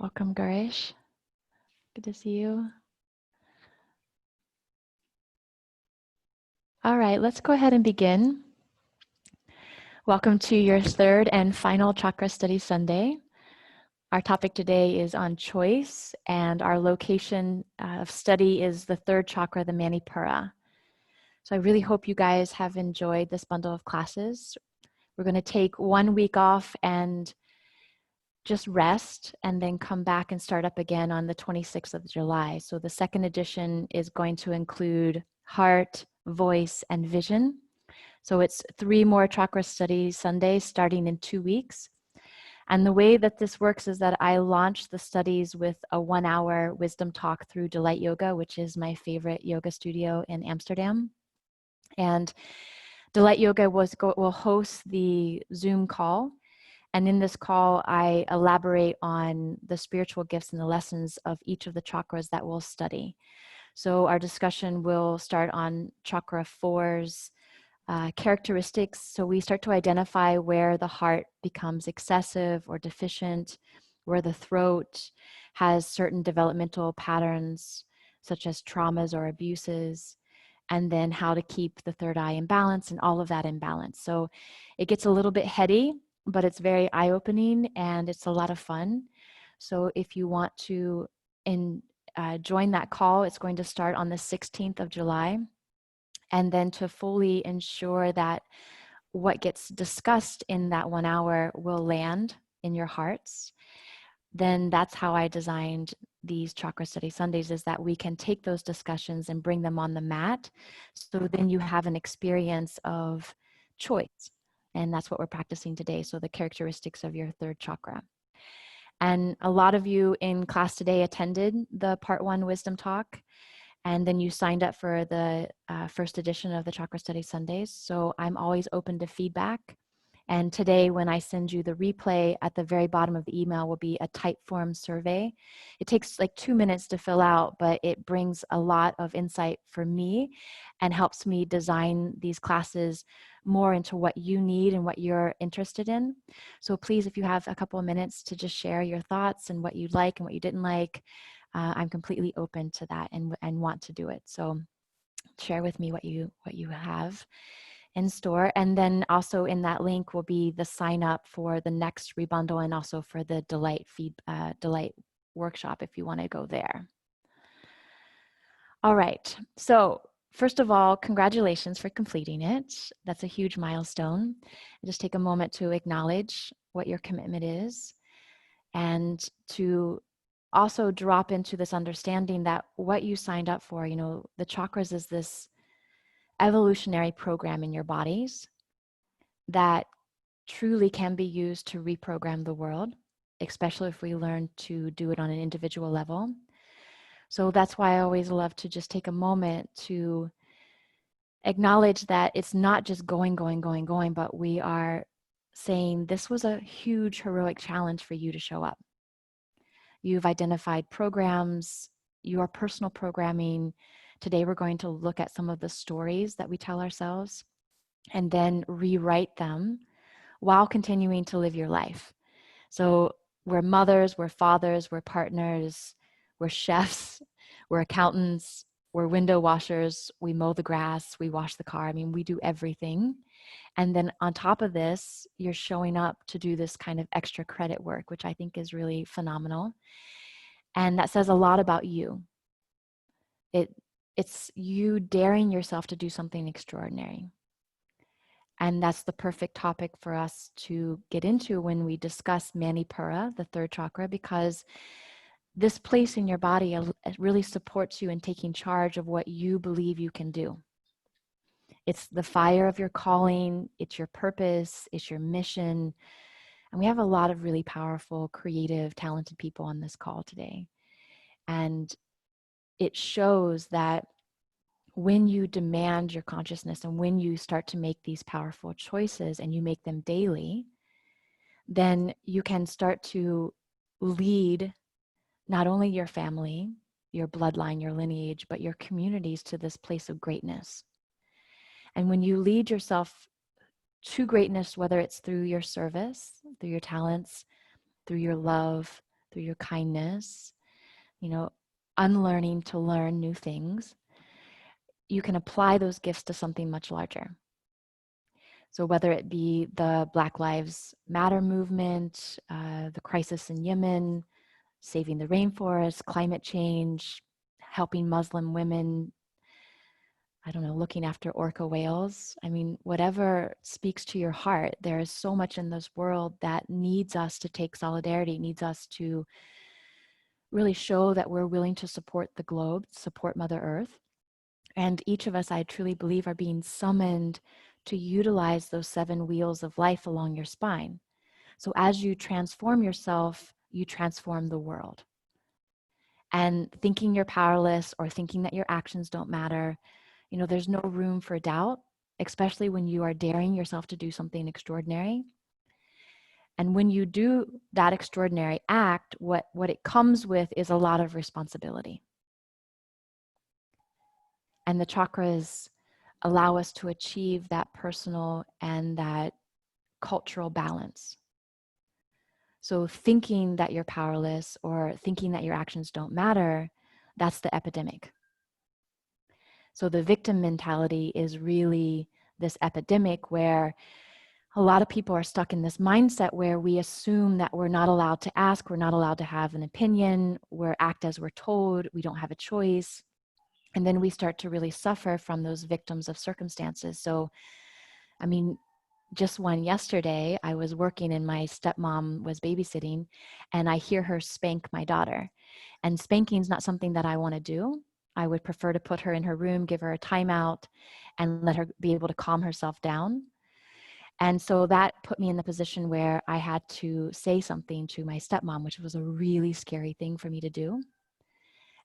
Welcome, Garish. Good to see you. All right, let's go ahead and begin. Welcome to your third and final Chakra Study Sunday. Our topic today is on choice, and our location of study is the third chakra, the Manipura. So I really hope you guys have enjoyed this bundle of classes. We're going to take 1 week off and just rest and then come back and start up again on the 26th of July. So the second edition is going to include heart, voice, and vision. So it's 3 more Chakra Study Sundays starting in 2 weeks. And the way that this works is that I launch the studies with a 1-hour wisdom talk through Delight Yoga, which is my favorite yoga studio in Amsterdam. And Delight Yoga will host the Zoom call. And in this call, I elaborate on the spiritual gifts and the lessons of each of the chakras that we'll study. So our discussion will start on chakra 4's characteristics. So we start to identify where the heart becomes excessive or deficient, where the throat has certain developmental patterns, such as traumas or abuses, and then how to keep the third eye in balance and all of that in balance. So it gets a little bit heady, but it's very eye-opening and it's a lot of fun. So if you want to join that call, it's going to start on the 16th of July. And then to fully ensure that what gets discussed in that 1 hour will land in your hearts, then that's how I designed these Chakra Study Sundays, is that we can take those discussions and bring them on the mat. So then you have an experience of choice. And that's what we're practicing today. So the characteristics of your third chakra. And a lot of you in class today attended the part 1 wisdom talk. And then you signed up for the first edition of the Chakra Study Sundays. So I'm always open to feedback. And today, when I send you the replay, at the very bottom of the email will be a type form survey. It takes like 2 minutes to fill out, but it brings a lot of insight for me and helps me design these classes more into what you need and what you're interested in. So please, if you have a couple of minutes to just share your thoughts and what you like and what you didn't like, I'm completely open to that and want to do it. So share with me what you have in store. And then also in that link will be the sign up for the next rebundle and also for the Delight workshop if you want to go there. All right. So first of all, congratulations for completing it. That's a huge milestone. Just take a moment to acknowledge what your commitment is and to also drop into this understanding that what you signed up for, the chakras is this evolutionary program in your bodies that truly can be used to reprogram the world, especially if we learn to do it on an individual level. So that's why I always love to just take a moment to acknowledge that it's not just going, but we are saying this was a huge heroic challenge for you to show up. You've identified programs, your personal programming. Today we're going to look at some of the stories that we tell ourselves and then rewrite them while continuing to live your life. So we're mothers, we're fathers, we're partners, we're chefs, we're accountants, we're window washers, we mow the grass, we wash the car. I mean, we do everything. And then on top of this, you're showing up to do this kind of extra credit work, which I think is really phenomenal. And that says a lot about you. It's you daring yourself to do something extraordinary. And that's the perfect topic for us to get into when we discuss Manipura, the third chakra, because this place in your body really supports you in taking charge of what you believe you can do. It's the fire of your calling, it's your purpose, it's your mission. And we have a lot of really powerful, creative, talented people on this call today. And it shows that when you demand your consciousness and when you start to make these powerful choices and you make them daily, then you can start to lead not only your family, your bloodline, your lineage, but your communities to this place of greatness. And when you lead yourself to greatness, whether it's through your service, through your talents, through your love, through your kindness, unlearning to learn new things, you can apply those gifts to something much larger. So whether it be the Black Lives Matter movement, the crisis in Yemen, saving the rainforest, climate change, helping Muslim women, looking after orca whales. Whatever speaks to your heart, there is so much in this world that needs us to take solidarity, needs us to really show that we're willing to support the globe, support Mother Earth. And each of us, I truly believe, are being summoned to utilize those 7 wheels of life along your spine. So as you transform yourself, you transform the world. And thinking you're powerless or thinking that your actions don't matter, there's no room for doubt, especially when you are daring yourself to do something extraordinary. And when you do that extraordinary act, what it comes with is a lot of responsibility. And the chakras allow us to achieve that personal and that cultural balance. So thinking that you're powerless or thinking that your actions don't matter, that's the epidemic. So the victim mentality is really this epidemic where a lot of people are stuck in this mindset where we assume that we're not allowed to ask, we're not allowed to have an opinion, we're act as we're told, we don't have a choice. And then we start to really suffer from those victims of circumstances. So, just one yesterday, I was working and my stepmom was babysitting, and I hear her spank my daughter. And spanking is not something that I want to do. I would prefer to put her in her room, give her a timeout, and let her be able to calm herself down. And so that put me in the position where I had to say something to my stepmom, which was a really scary thing for me to do.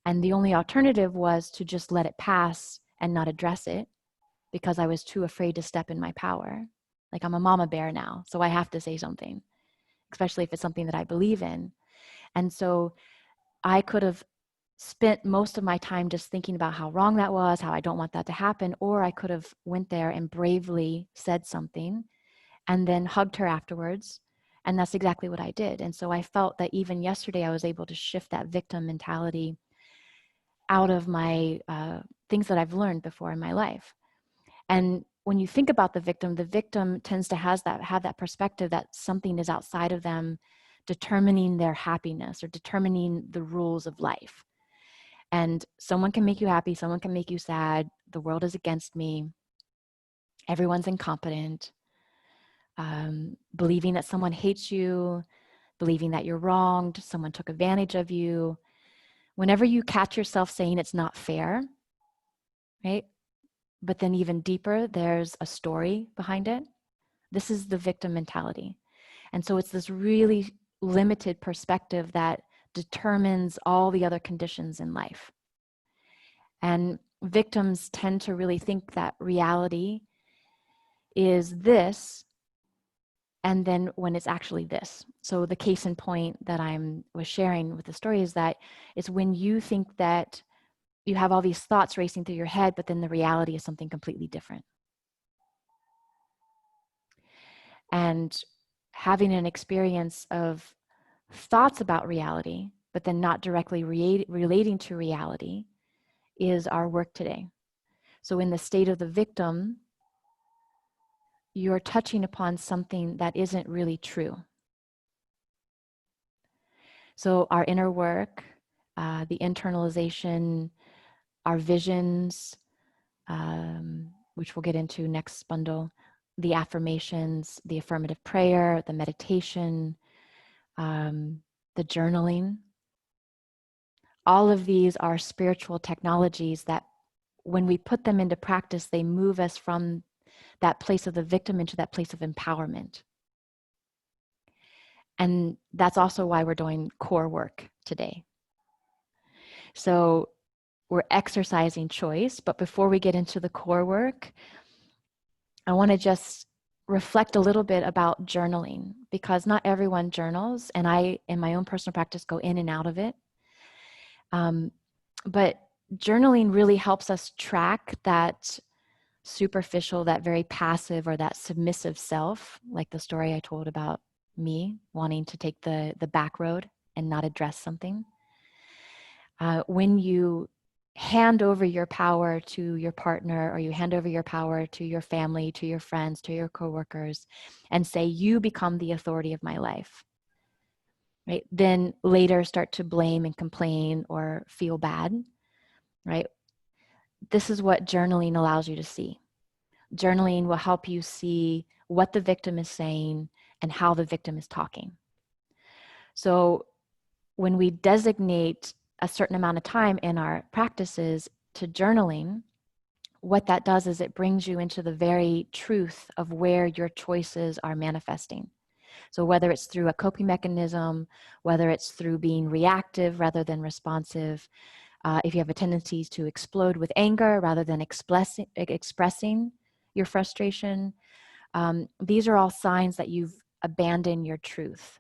And the only alternative was to just let it pass and not address it because I was too afraid to step in my power. Like, I'm a mama bear now, so I have to say something, especially if it's something that I believe in. And so I could have spent most of my time just thinking about how wrong that was, how I don't want that to happen, or I could have went there and bravely said something and then hugged her afterwards. And that's exactly what I did. And so I felt that even yesterday I was able to shift that victim mentality out of my things that I've learned before in my life. And when you think about the victim tends to have that perspective that something is outside of them determining their happiness or determining the rules of life. And someone can make you happy, someone can make you sad, the world is against me, everyone's incompetent, believing that someone hates you, believing that you're wronged, someone took advantage of you. Whenever you catch yourself saying it's not fair, right? But then even deeper, there's a story behind it. This is the victim mentality. And so it's this really limited perspective that determines all the other conditions in life. And victims tend to really think that reality is this, and then when it's actually this. So the case in point that I was sharing with the story is that it's when you think that you have all these thoughts racing through your head, but then the reality is something completely different. And having an experience of thoughts about reality, but then not directly relating to reality is our work today. So in the state of the victim, you're touching upon something that isn't really true. So our inner work, the internalization, our visions, which we'll get into next bundle, the affirmations, the affirmative prayer, the meditation, the journaling. All of these are spiritual technologies that when we put them into practice, they move us from that place of the victim into that place of empowerment. And that's also why we're doing core work today. So we're exercising choice, but before we get into the core work, I want to just reflect a little bit about journaling, because not everyone journals, and I, in my own personal practice, go in and out of it. But journaling really helps us track that superficial, that very passive or that submissive self, like the story I told about me wanting to take the back road and not address something. When you hand over your power to your partner, or you hand over your power to your family, to your friends, to your coworkers, and say, you become the authority of my life, right? Then later start to blame and complain or feel bad, right? This is what journaling allows you to see. Journaling will help you see what the victim is saying and how the victim is talking. So when we designate a certain amount of time in our practices to journaling, what that does is it brings you into the very truth of where your choices are manifesting. So whether it's through a coping mechanism, whether it's through being reactive rather than responsive, if you have a tendency to explode with anger rather than expressing your frustration, these are all signs that you've abandoned your truth,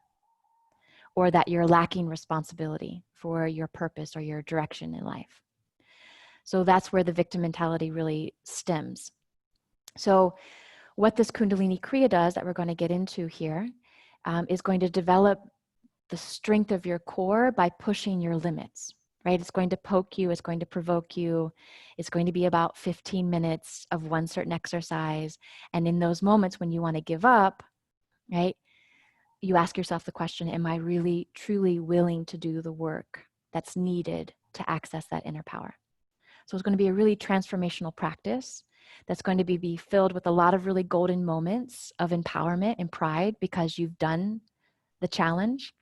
or that you're lacking responsibility for your purpose or your direction in life. So that's where the victim mentality really stems. So what this Kundalini Kriya does, that we're going to get into here, is going to develop the strength of your core by pushing your limits, right? It's going to poke you, it's going to provoke you. It's going to be about 15 minutes of one certain exercise. And in those moments when you want to give up, right, you ask yourself the question, am I really, truly willing to do the work that's needed to access that inner power? So it's going to be a really transformational practice that's going to be filled with a lot of really golden moments of empowerment and pride because you've done the challenge.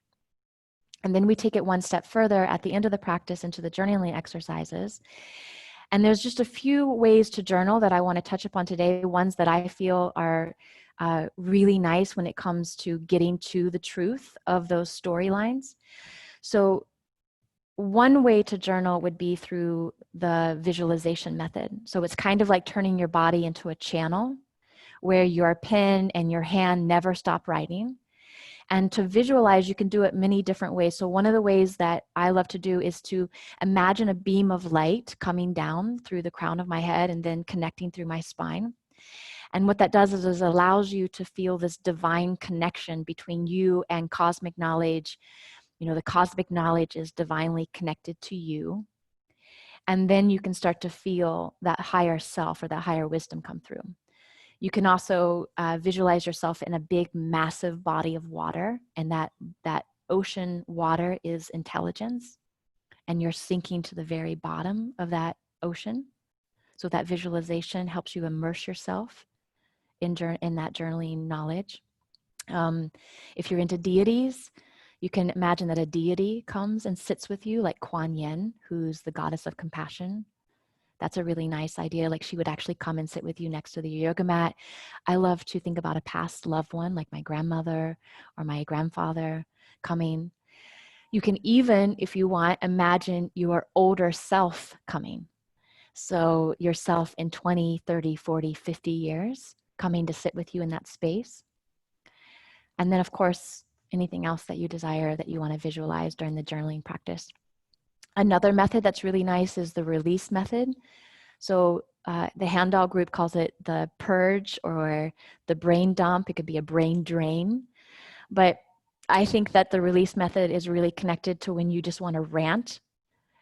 And then we take it one step further at the end of the practice into the journaling exercises. And there's just a few ways to journal that I want to touch upon today, ones that I feel are really nice when it comes to getting to the truth of those storylines. So one way to journal would be through the visualization method. So it's kind of like turning your body into a channel where your pen and your hand never stop writing. And to visualize, you can do it many different ways. So one of the ways that I love to do is to imagine a beam of light coming down through the crown of my head and then connecting through my spine. And what that does is allows you to feel this divine connection between you and cosmic knowledge. You know, the cosmic knowledge is divinely connected to you. And then you can start to feel that higher self or that higher wisdom come through. You can also visualize yourself in a big, massive body of water, and that ocean water is intelligence, and you're sinking to the very bottom of that ocean. So that visualization helps you immerse yourself in that journaling knowledge. If you're into deities, you can imagine that a deity comes and sits with you, like Kuan Yin, who's the goddess of compassion. That's a really nice idea. Like she would actually come and sit with you next to the yoga mat. I love to think about a past loved one, like my grandmother or my grandfather coming. You can even, if you want, imagine your older self coming. So yourself in 20, 30, 40, 50 years coming to sit with you in that space. And then, of course, anything else that you desire that you want to visualize during the journaling practice. Another method that's really nice is the release method. So the Handel group calls it the purge or the brain dump. It could be a brain drain. But I think that the release method is really connected to when you just want to rant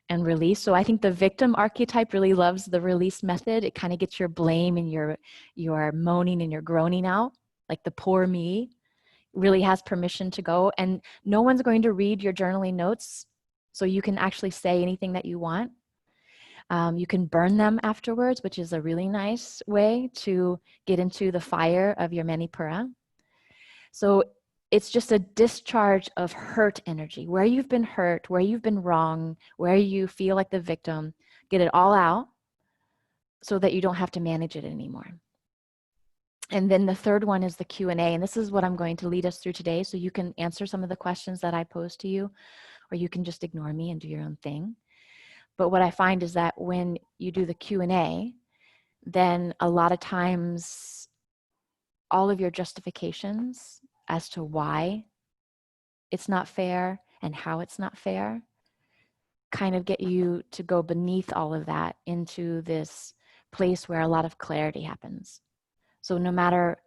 and release. So I think the victim archetype really loves the release method. It kind of gets your blame and your moaning and your groaning out, like the poor me really has permission to go. And no one's going to read your journaling notes, so you can actually say anything that you want. You can burn them afterwards, which is a really nice way to get into the fire of your Manipura. So it's just a discharge of hurt energy. Where you've been hurt, where you've been wrong, where you feel like the victim, get it all out so that you don't have to manage it anymore. And then the third one is the Q&A. And this is what I'm going to lead us through today. So you can answer some of the questions that I pose to you, or you can just ignore me and do your own thing. But what I find is that when you do the Q&A, then a lot of times all of your justifications as to why it's not fair and how it's not fair kind of get you to go beneath all of that into this place where a lot of clarity happens. So no matter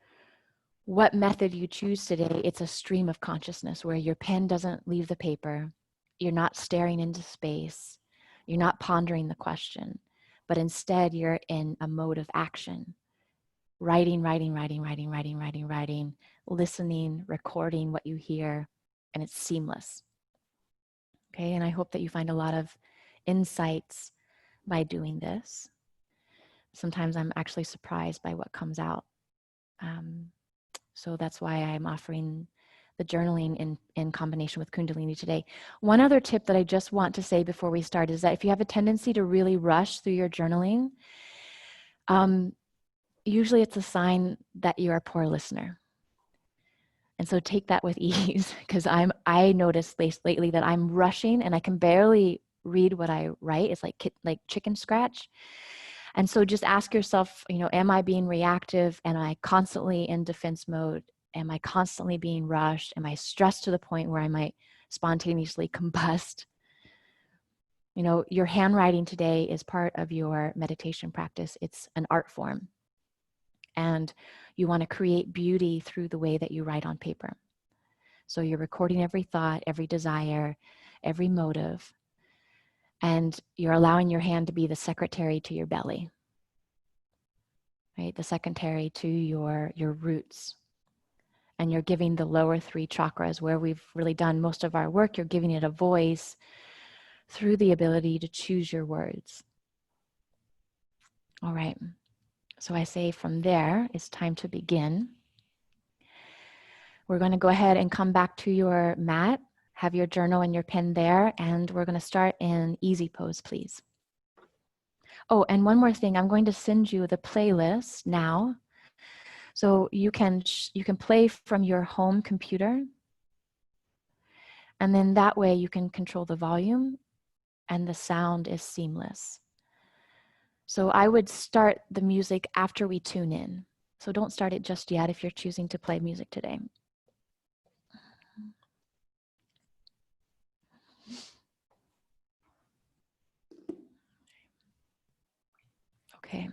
what method you choose today, it's a stream of consciousness where your pen doesn't leave the paper. You're not staring into space. You're not pondering the question, but instead you're in a mode of action. Writing, listening, recording what you hear, and it's seamless. Okay, and I hope that you find a lot of insights by doing this. Sometimes I'm actually surprised by what comes out. So that's why I'm offering the journaling in combination with Kundalini today. One other tip that I just want to say before we start is that if you have a tendency to really rush through your journaling, usually it's a sign that you're a poor listener. And so take that with ease, because I noticed lately that I'm rushing and I can barely read what I write. It's like chicken scratch. And so just ask yourself, am I being reactive? Am I constantly in defense mode? Am I constantly being rushed? Am I stressed to the point where I might spontaneously combust? Your handwriting today is part of your meditation practice. It's an art form. And you want to create beauty through the way that you write on paper. So you're recording every thought, every desire, every motive, and you're allowing your hand to be the secretary to your belly, right? The secretary to your roots. And you're giving the lower 3 chakras, where we've really done most of our work, you're giving it a voice through the ability to choose your words. All right. So I say from there, it's time to begin. We're going to go ahead and come back to your mat, have your journal and your pen there, and we're going to start in easy pose, please. Oh, and one more thing, I'm going to send you the playlist now. So you can play from your home computer, and then that way you can control the volume and the sound is seamless. So I would start the music after we tune in. So don't start it just yet if you're choosing to play music today. Okay.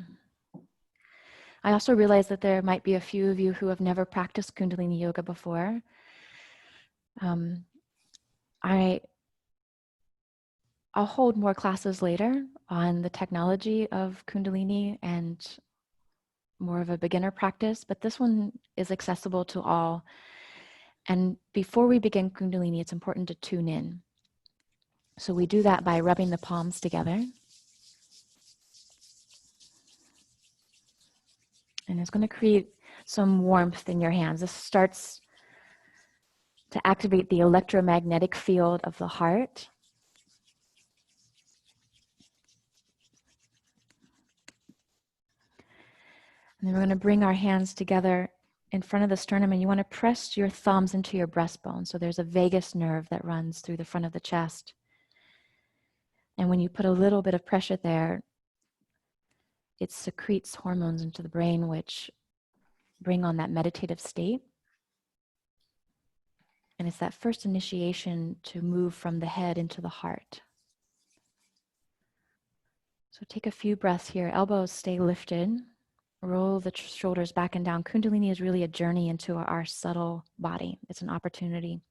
I also realize that there might be a few of you who have never practiced Kundalini yoga before. I'll hold more classes later on the technology of Kundalini and more of a beginner practice, but this one is accessible to all. And before we begin Kundalini, it's important to tune in. So we do that by rubbing the palms together. And it's going to create some warmth in your hands. This starts to activate the electromagnetic field of the heart. And then we're going to bring our hands together in front of the sternum, and you want to press your thumbs into your breastbone. So there's a vagus nerve that runs through the front of the chest. And when you put a little bit of pressure there, it secretes hormones into the brain, which bring on that meditative state. And it's that first initiation to move from the head into the heart. So take a few breaths here. Elbows stay lifted. Roll the shoulders back and down. Kundalini is really a journey into our subtle body. It's an opportunity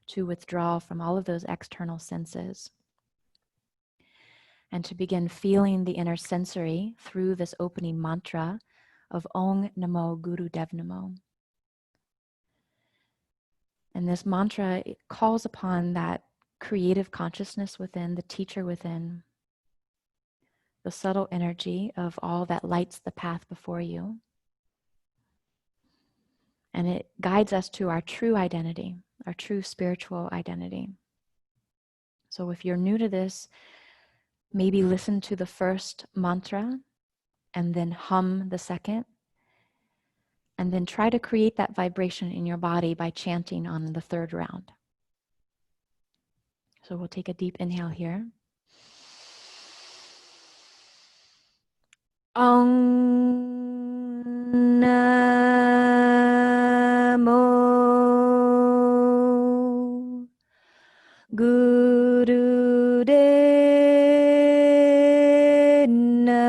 to withdraw from all of those external senses and to begin feeling the inner sensory through this opening mantra of Om Namo Guru Dev Namo. And this mantra, it calls upon that creative consciousness within, the teacher within, the subtle energy of all that lights the path before you. And it guides us to our true identity, our true spiritual identity. So if you're new to this, maybe listen to the first mantra and then hum the second. And then try to create that vibration in your body by chanting on the third round. So we'll take a deep inhale here. Om Namo Guru De Namo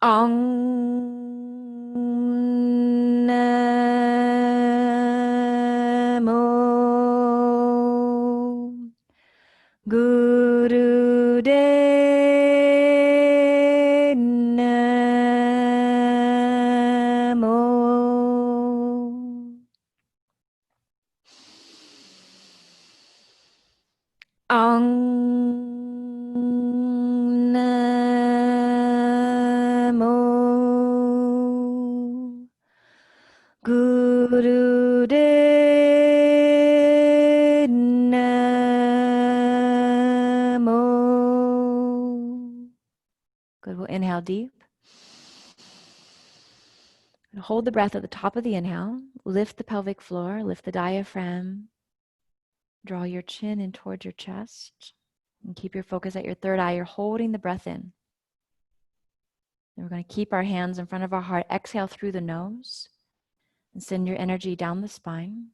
Ong Namo Guru De Namo Ong Namo Guru De Namo. Good. We'll inhale deep. And hold the breath at the top of the inhale. Lift the pelvic floor. Lift the diaphragm. Draw your chin in towards your chest. And keep your focus at your third eye. You're holding the breath in. And we're going to keep our hands in front of our heart. Exhale through the nose. And send your energy down the spine.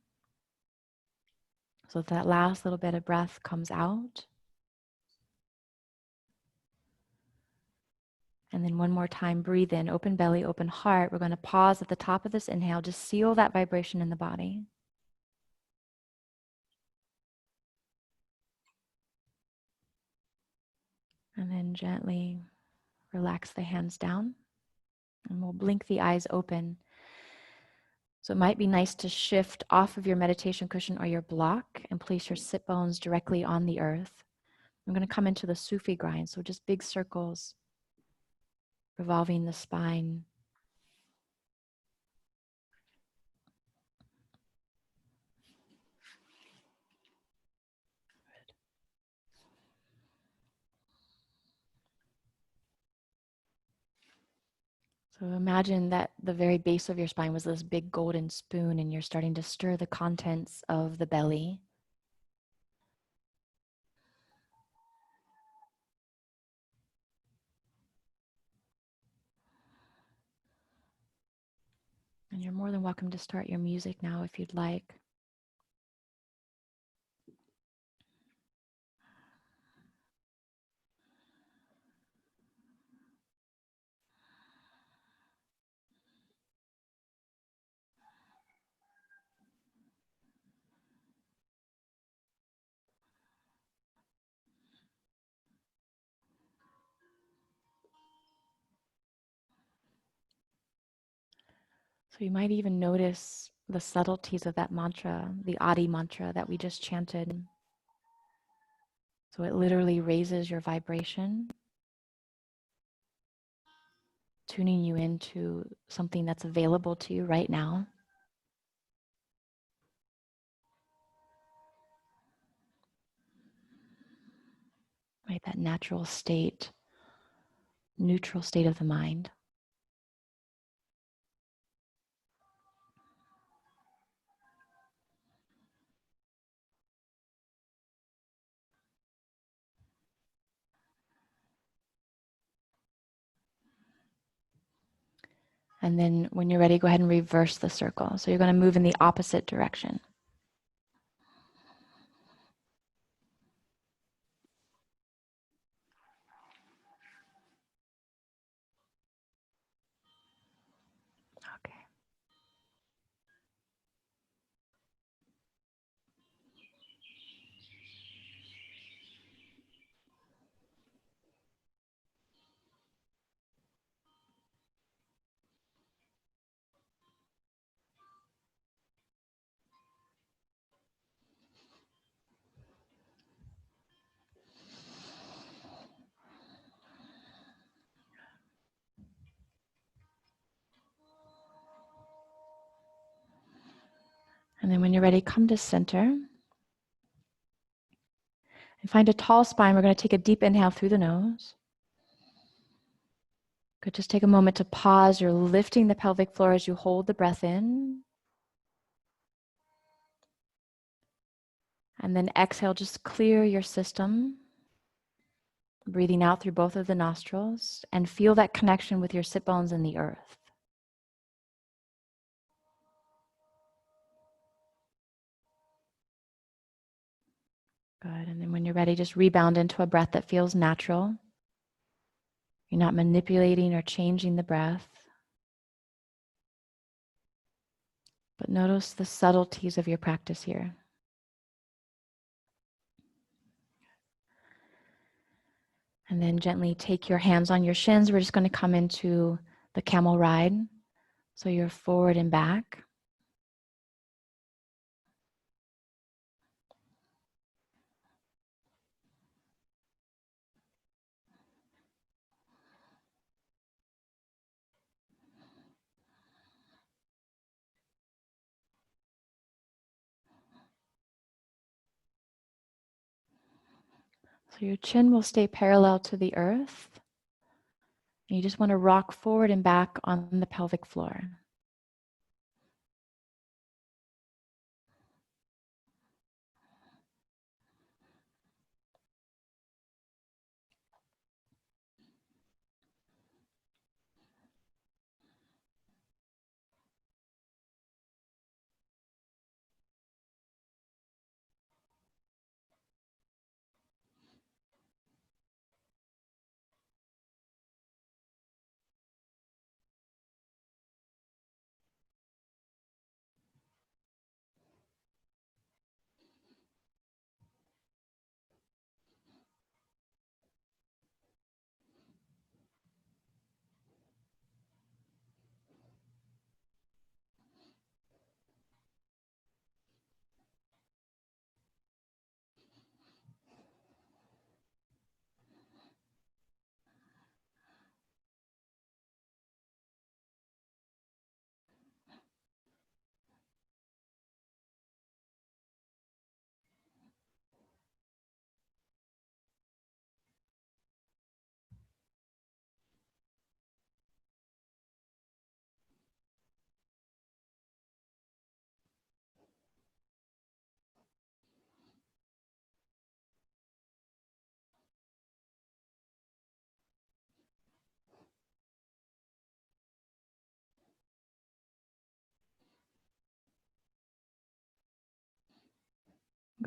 So that last little bit of breath comes out. And then one more time, breathe in, open belly, open heart. We're going to pause at the top of this inhale. Just seal that vibration in the body. And then gently relax the hands down. And we'll blink the eyes open. So it might be nice to shift off of your meditation cushion or your block and place your sit bones directly on the earth. I'm going to come into the Sufi grind. So just big circles revolving the spine. So imagine that the very base of your spine was this big golden spoon and you're starting to stir the contents of the belly. And you're more than welcome to start your music now if you'd like. So you might even notice the subtleties of that mantra, the Adi mantra that we just chanted. So it literally raises your vibration, tuning you into something that's available to you right now. Right, that natural state, neutral state of the mind. And then when you're ready, go ahead and reverse the circle. So you're going to move in the opposite direction. Okay. And then when you're ready, come to center. And find a tall spine. We're going to take a deep inhale through the nose. Good. Just take a moment to pause. You're lifting the pelvic floor as you hold the breath in. And then exhale, just clear your system. Breathing out through both of the nostrils. And feel that connection with your sit bones and the earth. Good. And then when you're ready, just rebound into a breath that feels natural. You're not manipulating or changing the breath, but notice the subtleties of your practice here. And then gently take your hands on your shins. We're just going to come into the camel ride. So you're forward and back. So your chin will stay parallel to the earth. You just want to rock forward and back on the pelvic floor.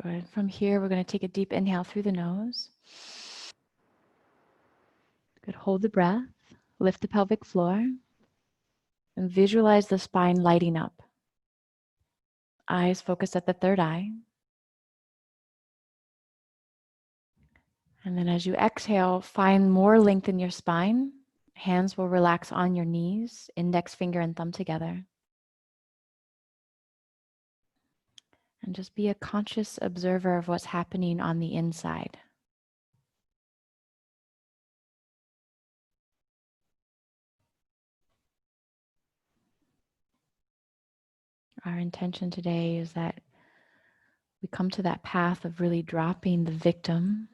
Good. From here, we're going to take a deep inhale through the nose. Good. Hold the breath. Lift the pelvic floor. And visualize the spine lighting up. Eyes focus at the third eye. And then as you exhale, find more length in your spine. Hands will relax on your knees, index finger and thumb together. And just be a conscious observer of what's happening on the inside. Our intention today is that we come to that path of really dropping the victim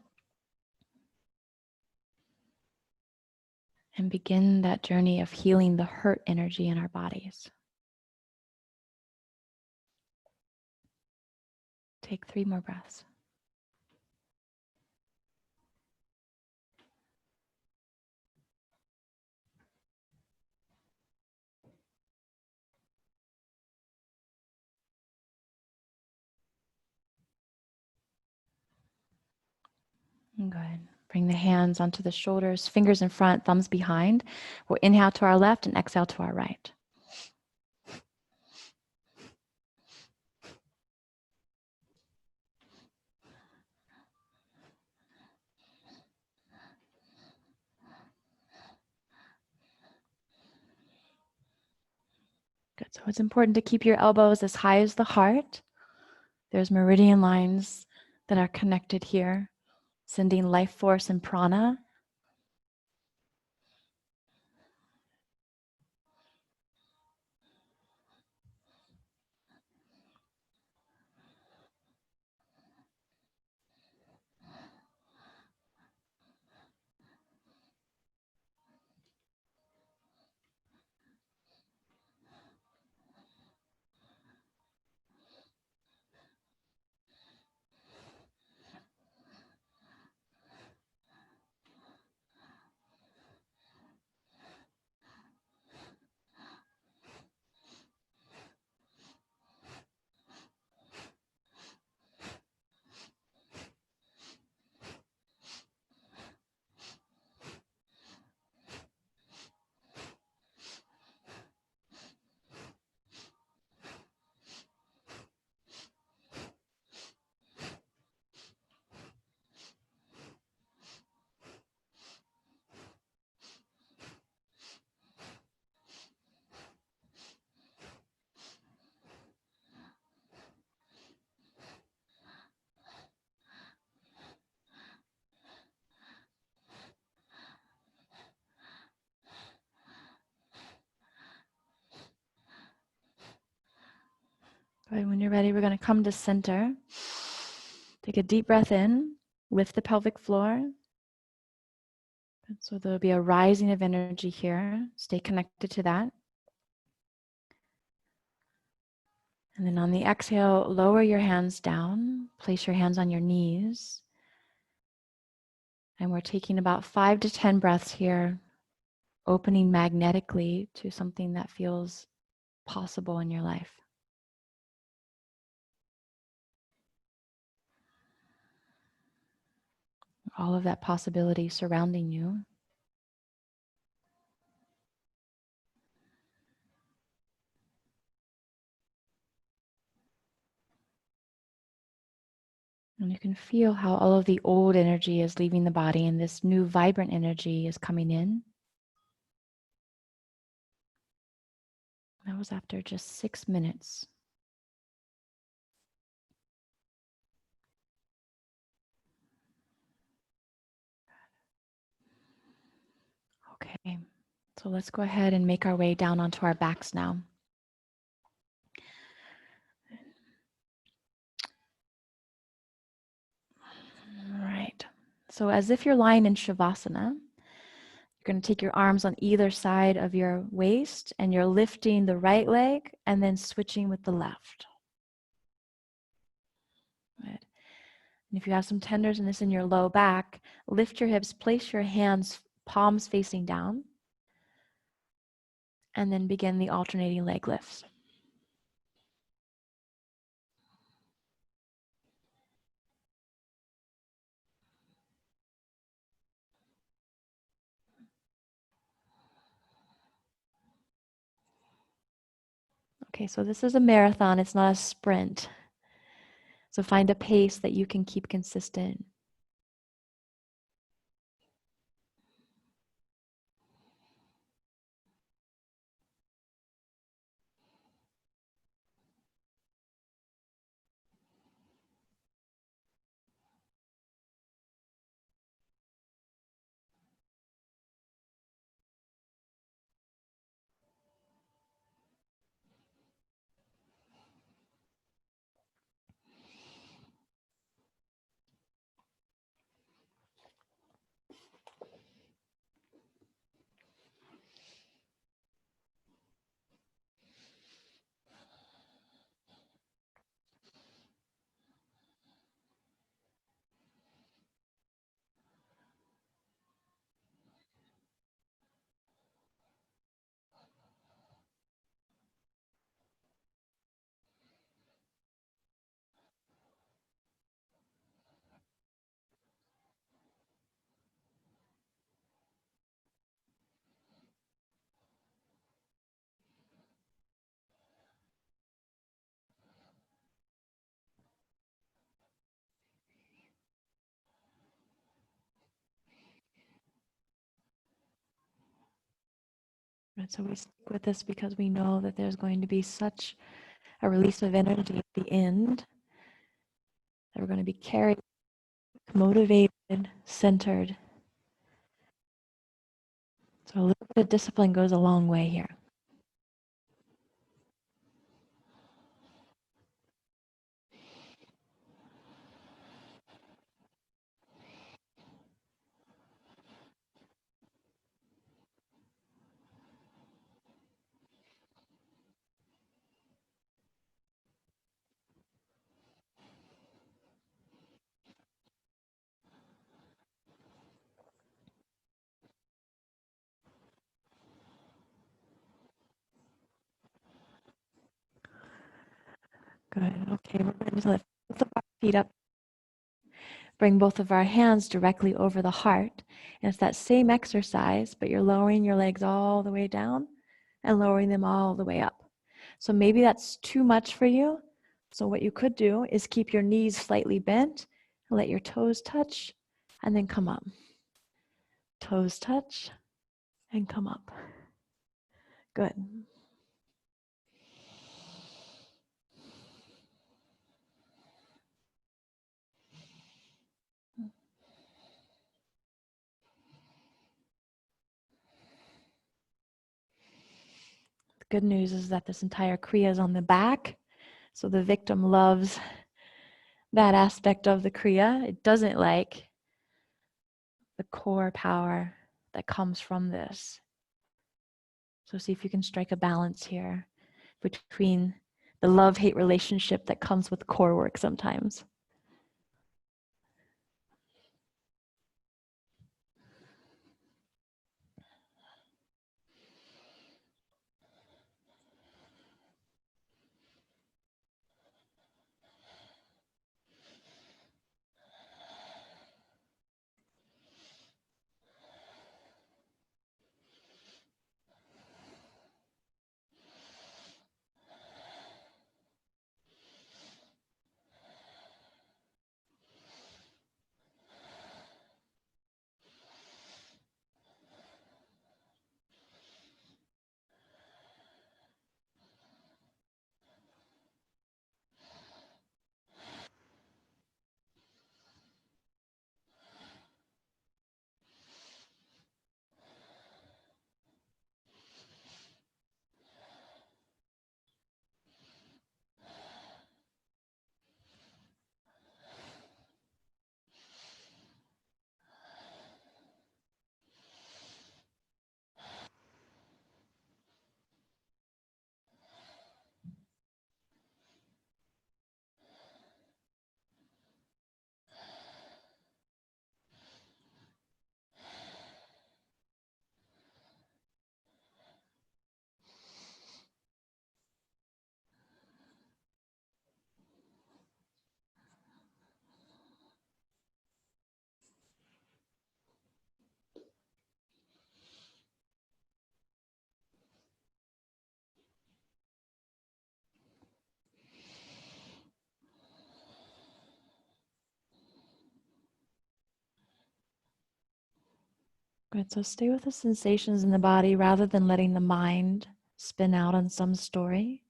and begin that journey of healing the hurt energy in our bodies. Take 3 more breaths. Good. Bring the hands onto the shoulders, fingers in front, thumbs behind. We'll inhale to our left and exhale to our right. Good. So it's important to keep your elbows as high as the heart. There's meridian lines that are connected here, sending life force and prana. Good. When you're ready, we're going to come to center. Take a deep breath in, lift the pelvic floor. So there'll be a rising of energy here. Stay connected to that. And then on the exhale, lower your hands down. Place your hands on your knees. And we're taking about 5 to 10 breaths here, opening magnetically to something that feels possible in your life. All of that possibility surrounding you. And you can feel how all of the old energy is leaving the body and this new vibrant energy is coming in. That was after just 6 minutes. Okay, so let's go ahead and make our way down onto our backs now. All right, so as if you're lying in Shavasana, you're going to take your arms on either side of your waist and you're lifting the right leg and then switching with the left. Good. And if you have some tenderness in your low back, lift your hips, place your hands, palms facing down, and then begin the alternating leg lifts. Okay, so this is a marathon, it's not a sprint. So find a pace that you can keep consistent. And so we stick with this because we know that there's going to be such a release of energy at the end, that we're going to be carried, motivated, centered. So a little bit of discipline goes a long way here. Good. Okay, we're going to lift both of our feet up. Bring both of our hands directly over the heart. And it's that same exercise, but you're lowering your legs all the way down and lowering them all the way up. So maybe that's too much for you. So what you could do is keep your knees slightly bent and let your toes touch and then come up. Toes touch and come up. Good. The good news is that this entire kriya is on the back. So the victim loves that aspect of the kriya. It doesn't like the core power that comes from this. So see if you can strike a balance here between the love-hate relationship that comes with core work sometimes. Good, so stay with the sensations in the body rather than letting the mind spin out on some story.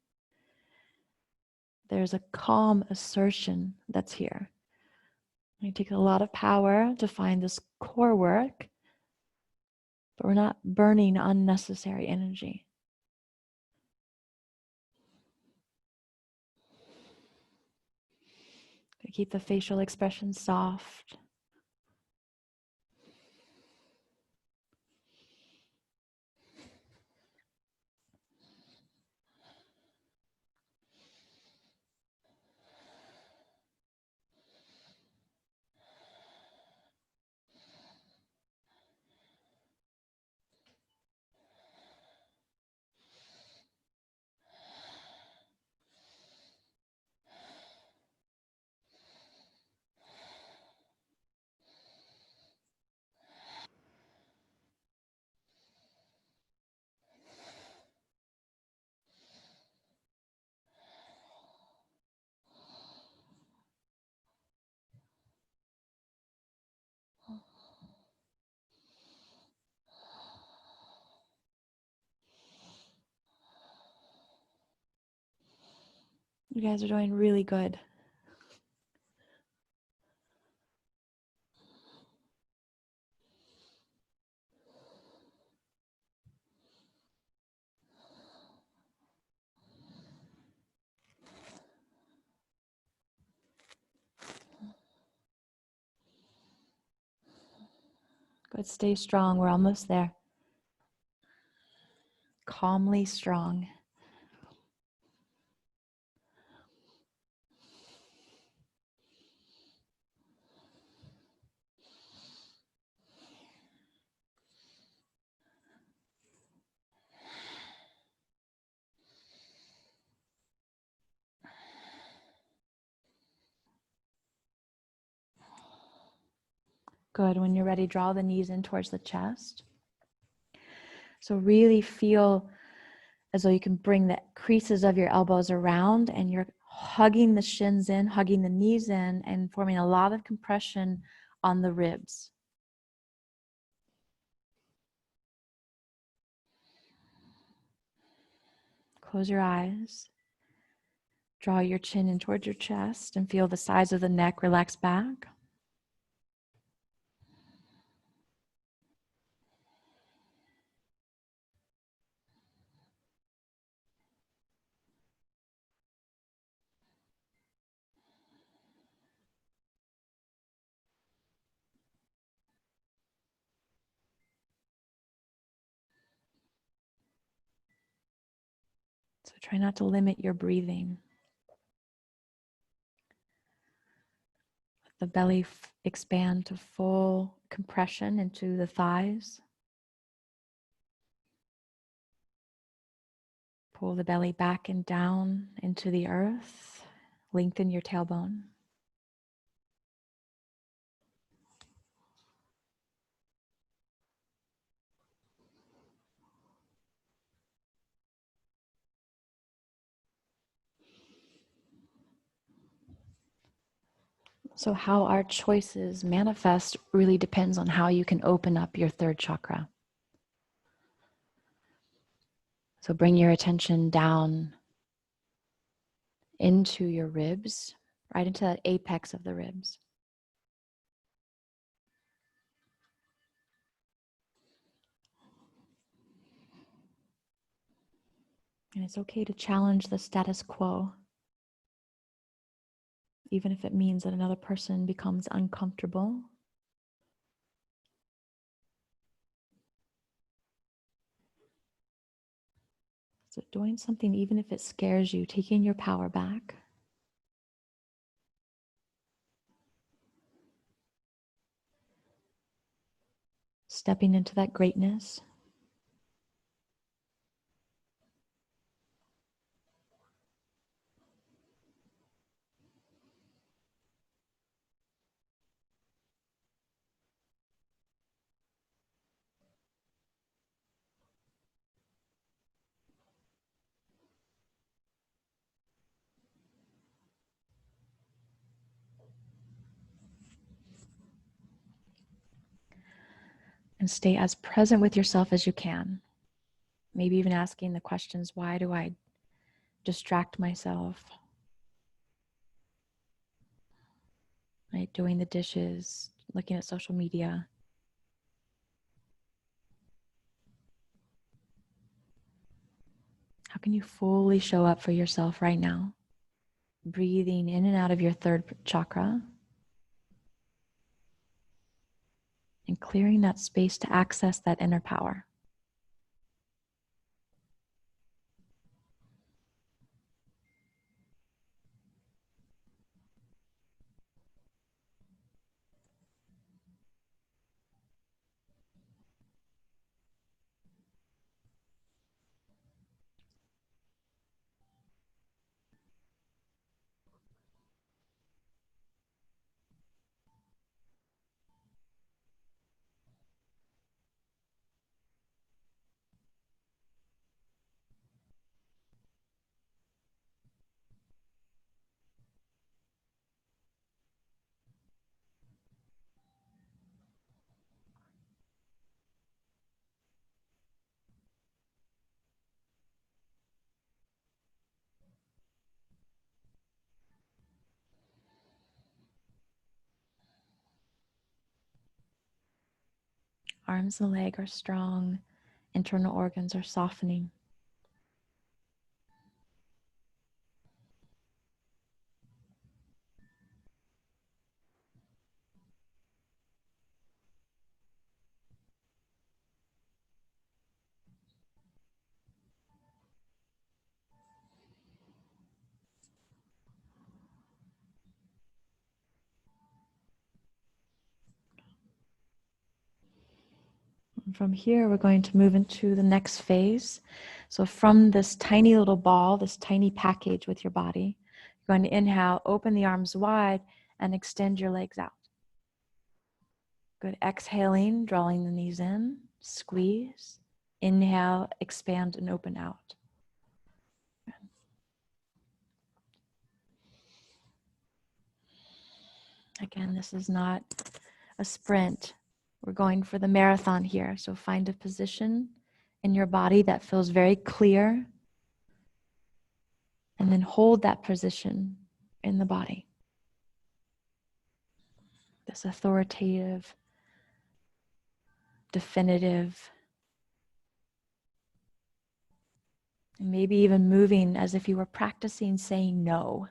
There's a calm assertion that's here. It takes a lot of power to find this core work, but we're not burning unnecessary energy. Keep the facial expression soft. You guys are doing really good. Good, stay strong. We're almost there. Calmly strong. Good. When you're ready, draw the knees in towards the chest. So really feel as though you can bring the creases of your elbows around and you're hugging the shins in, hugging the knees in, and forming a lot of compression on the ribs. Close your eyes. Draw your chin in towards your chest and feel the sides of the neck relax back. Try not to limit your breathing. Let the belly expand to full compression into the thighs. Pull the belly back and down into the earth. Lengthen your tailbone. So how our choices manifest really depends on how you can open up your third chakra. So bring your attention down into your ribs, right into that apex of the ribs. And it's okay to challenge the status quo, even if it means that another person becomes uncomfortable. So doing something, even if it scares you, taking your power back. Stepping into that greatness. And stay as present with yourself as you can. Maybe even asking the questions, why do I distract myself? Right? Doing the dishes, looking at social media. How can you fully show up for yourself right now? Breathing in and out of your third chakra and clearing that space to access that inner power. Arms and legs are strong. Internal organs are softening. And from here, we're going to move into the next phase. So from this tiny little ball, this tiny package with your body, you're going to inhale, open the arms wide, and extend your legs out. Good. Exhaling, drawing the knees in, squeeze. Inhale, expand and open out. Again, this is not a sprint. We're going for the marathon here. So find a position in your body that feels very clear. And then hold that position in the body. This authoritative, definitive, and maybe even moving as if you were practicing saying no.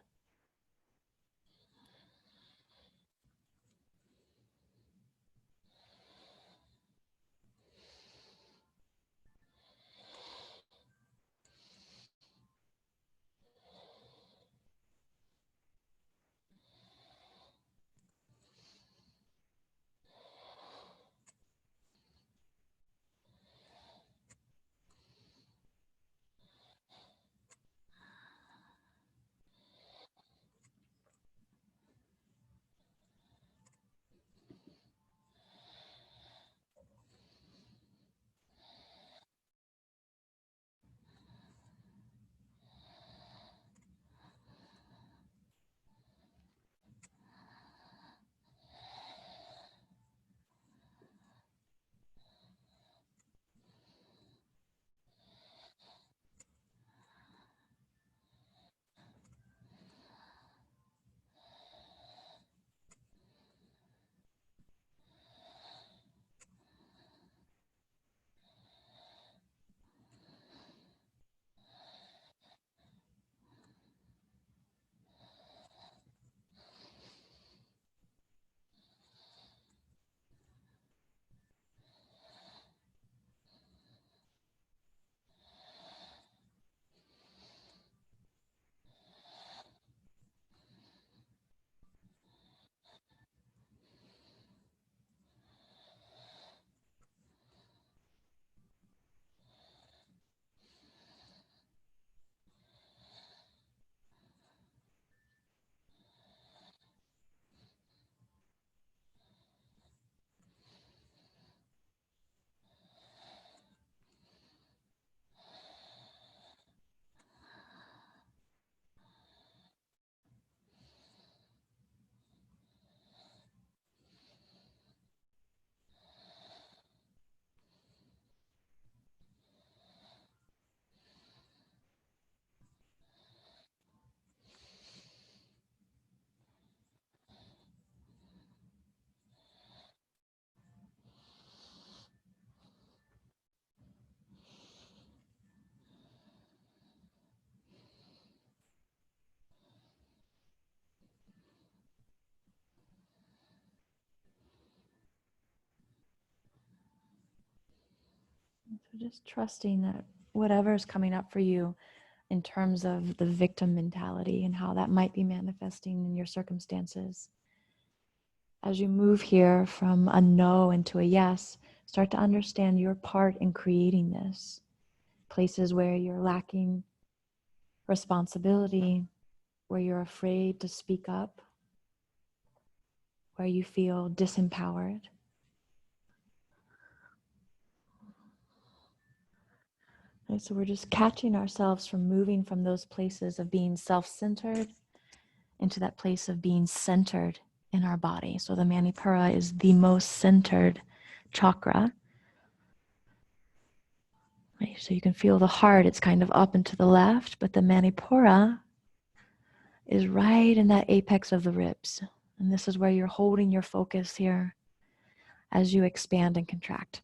So just trusting that whatever is coming up for you in terms of the victim mentality and how that might be manifesting in your circumstances, as you move here from a no into a yes, start to understand your part in creating this. Places where you're lacking responsibility, where you're afraid to speak up, where you feel disempowered. Right, so we're just catching ourselves from moving from those places of being self-centered into that place of being centered in our body. So the Manipura is the most centered chakra. Right, so you can feel the heart, it's kind of up and to the left, but the Manipura is right in that apex of the ribs. And this is where you're holding your focus here as you expand and contract.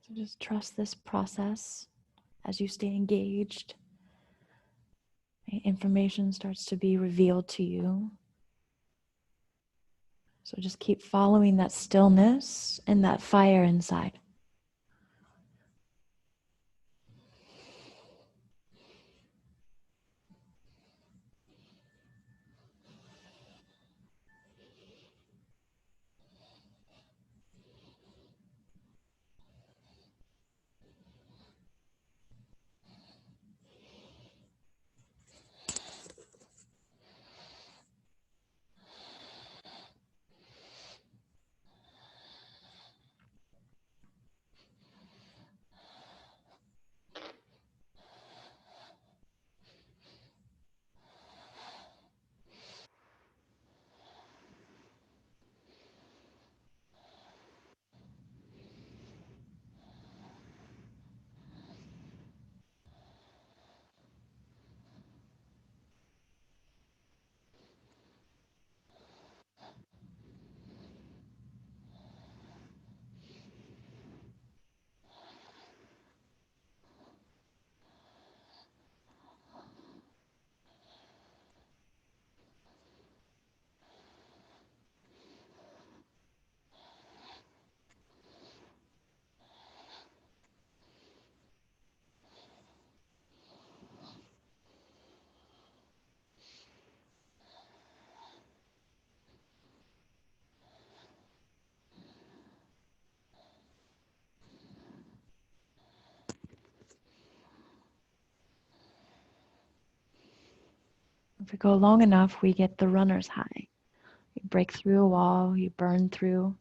So just trust this process as you stay engaged. Information starts to be revealed to you. So just keep following that stillness and that fire inside. If we go long enough, we get the runner's high. You break through a wall, you burn through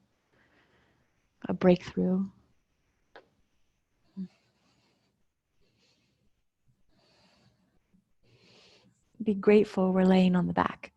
a breakthrough. Be grateful we're laying on the back.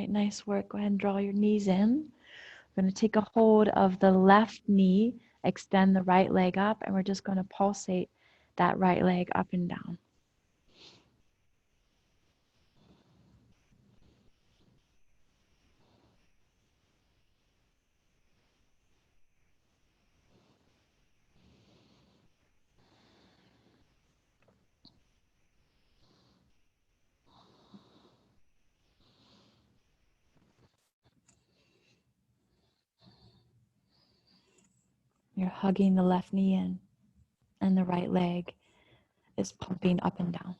right, nice work. Go ahead and draw your knees in. We're going to take a hold of the left knee, extend the right leg up, and we're just going to pulsate that right leg up and down. You're hugging the left knee in, and the right leg is pumping up and down.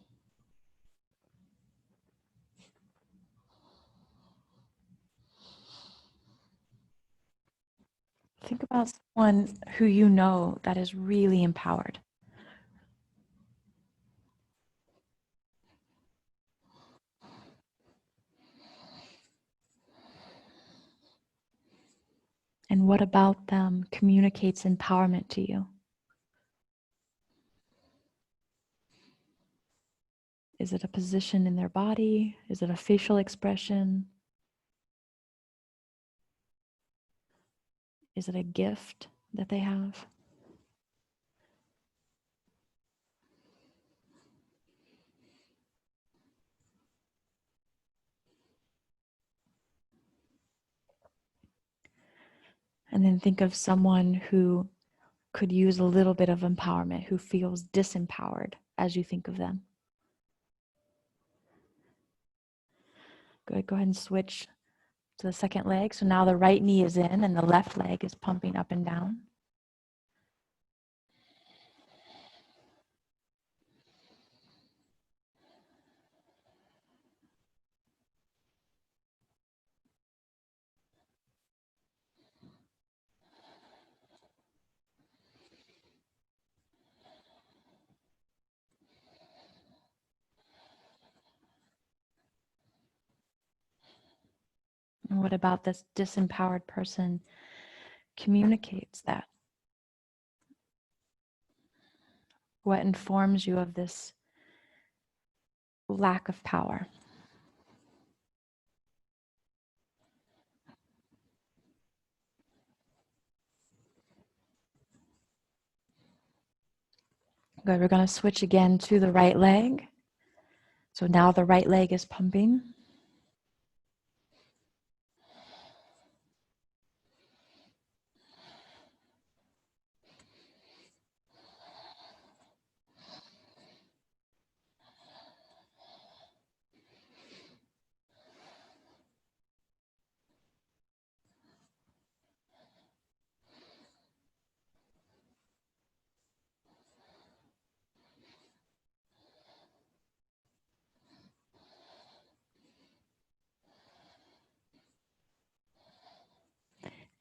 Think about someone who you know that is really empowered. And what about them communicates empowerment to you? Is it a position in their body? Is it a facial expression? Is it a gift that they have? And then think of someone who could use a little bit of empowerment, who feels disempowered as you think of them. Good. Go ahead and switch to the second leg. So now the right knee is in and the left leg is pumping up and down. And what about this disempowered person communicates that? What informs you of this lack of power? Good. We're going to switch again to the right leg. So now the right leg is pumping.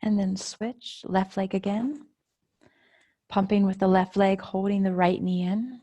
And then switch, left leg again. Pumping with the left leg, holding the right knee in.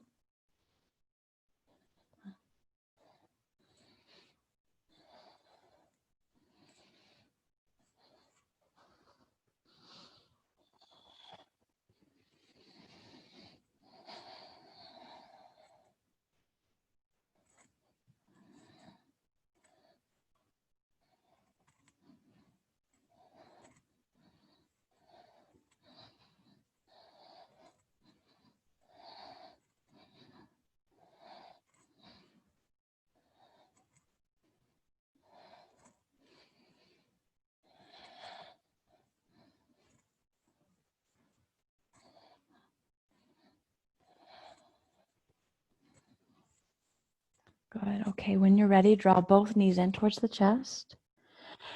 Good. Okay, when you're ready, draw both knees in towards the chest.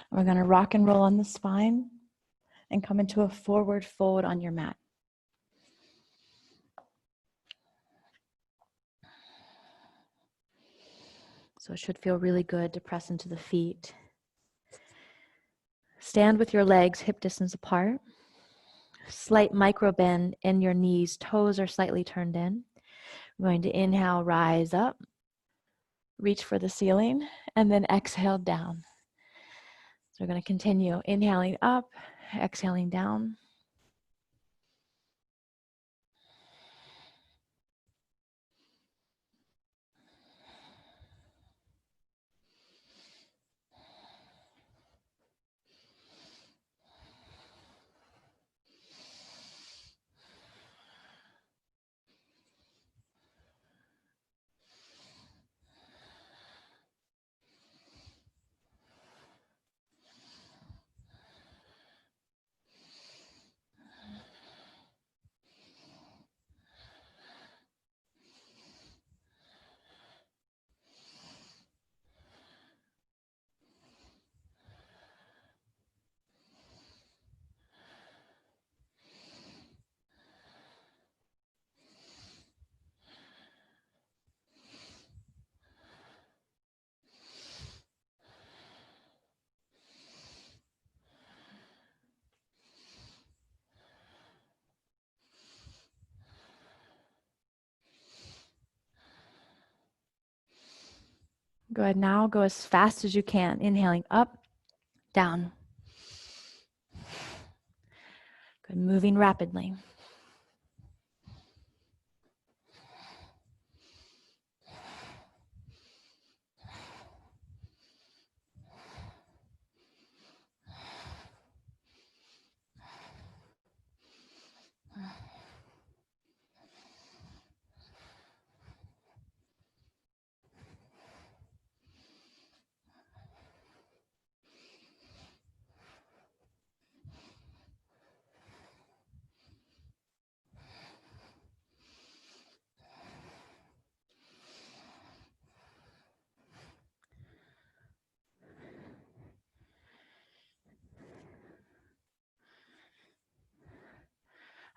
We're going to rock and roll on the spine and come into a forward fold on your mat. So it should feel really good to press into the feet. Stand with your legs hip distance apart. Slight micro bend in your knees. Toes are slightly turned in. I'm going to inhale, rise up. Reach for the ceiling, and then exhale down. So we're going to continue inhaling up, exhaling down. Go ahead now, go as fast as you can. Inhaling up, down. Good, moving rapidly.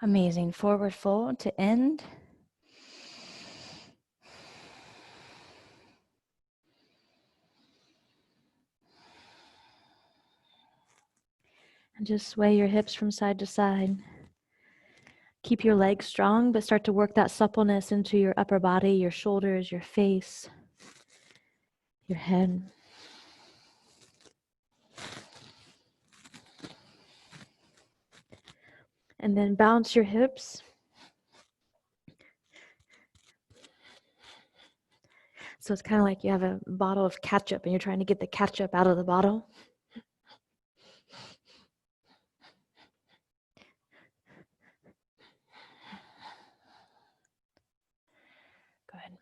Amazing. Forward fold to end. And just sway your hips from side to side. Keep your legs strong, but start to work that suppleness into your upper body, your shoulders, your face, your head. And then bounce your hips. So it's kind of like you have a bottle of ketchup and you're trying to get the ketchup out of the bottle. Good.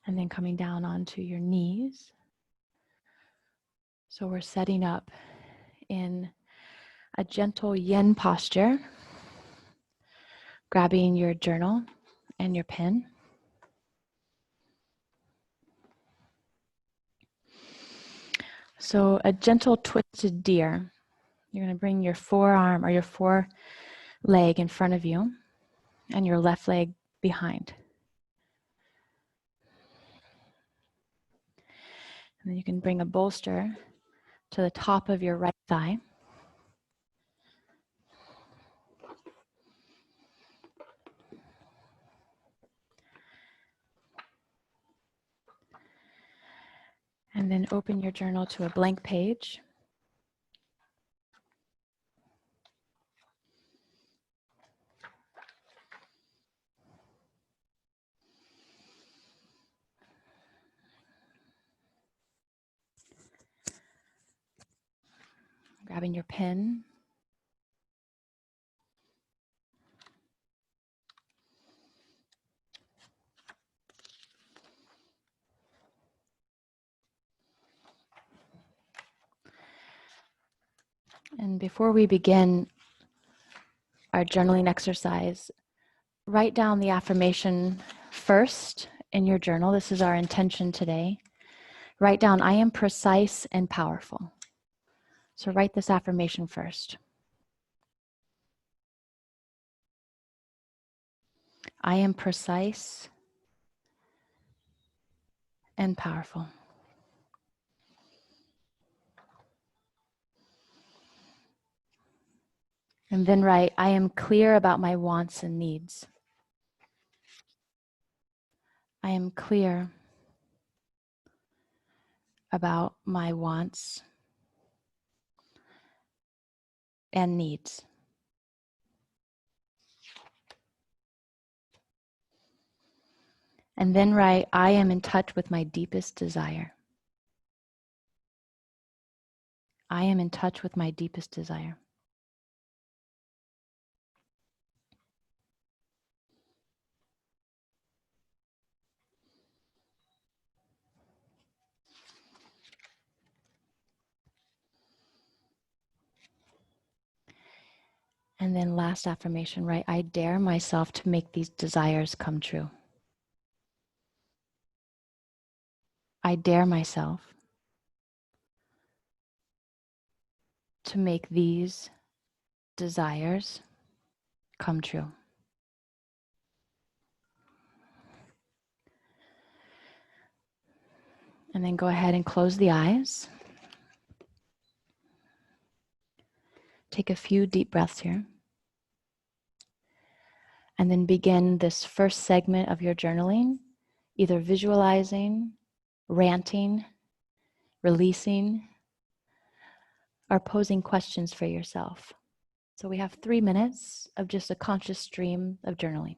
And then coming down onto your knees. So we're setting up in a gentle yin posture, grabbing your journal and your pen. So a gentle twisted deer. You're going to bring your forearm or your foreleg in front of you and your left leg behind. And then you can bring a bolster to the top of your right thigh. And then open your journal to a blank page. Grabbing your pen. And before we begin our journaling exercise, write down the affirmation first in your journal. This is our intention today. Write down, I am precise and powerful. So write this affirmation first. I am precise and powerful. And then write, I am clear about my wants and needs. I am clear about my wants and needs. And then write, I am in touch with my deepest desire. I am in touch with my deepest desire. And then last affirmation, right? I dare myself to make these desires come true. I dare myself to make these desires come true. And then go ahead and close the eyes. Take a few deep breaths here. And then begin this first segment of your journaling either visualizing, ranting, releasing, or posing questions for yourself. So we have 3 minutes of just a conscious stream of journaling.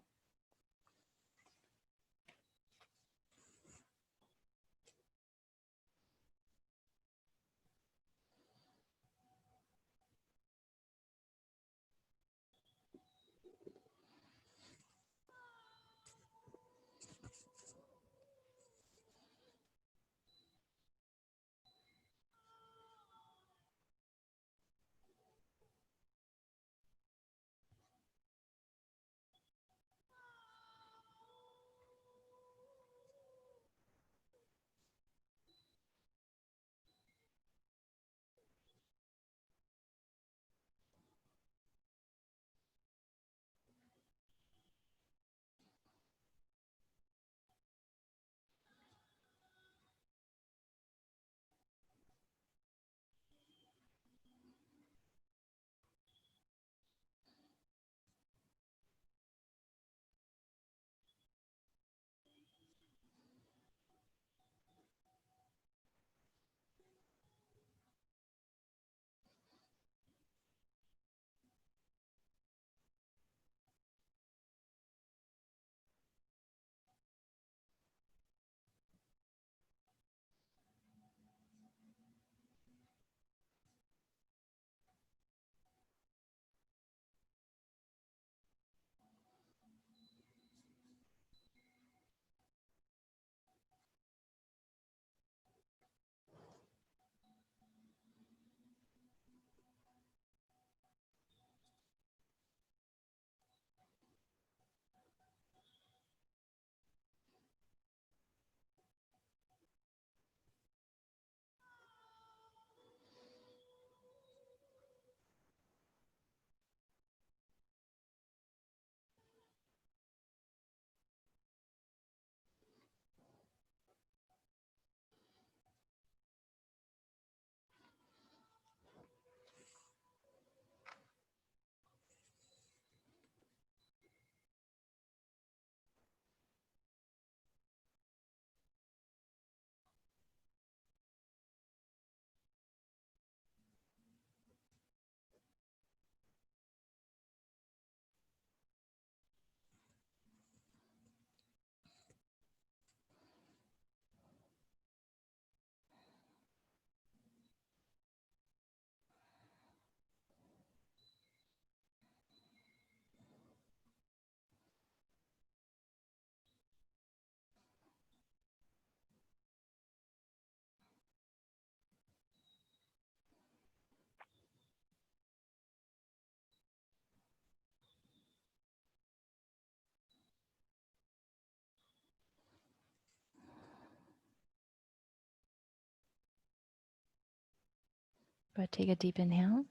But take a deep inhale.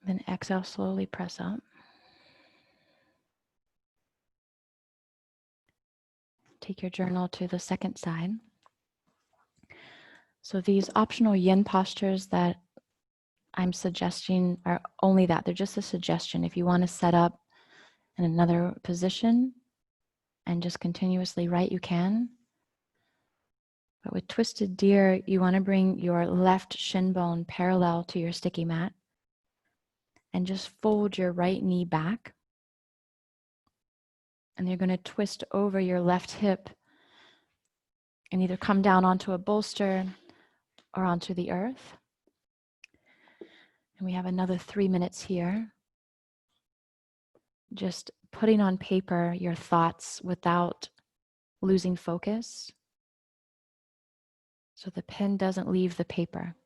Then exhale, slowly press up. Take your journal to the second side. So these optional yin postures that I'm suggesting are only that. They're just a suggestion. If you want to set up in another position and just continuously write, you can. But with twisted deer, you want to bring your left shin bone parallel to your sticky mat and just fold your right knee back. And you're going to twist over your left hip and either come down onto a bolster or onto the earth. And we have another 3 minutes here. Just putting on paper your thoughts without losing focus, so the pen doesn't leave the paper.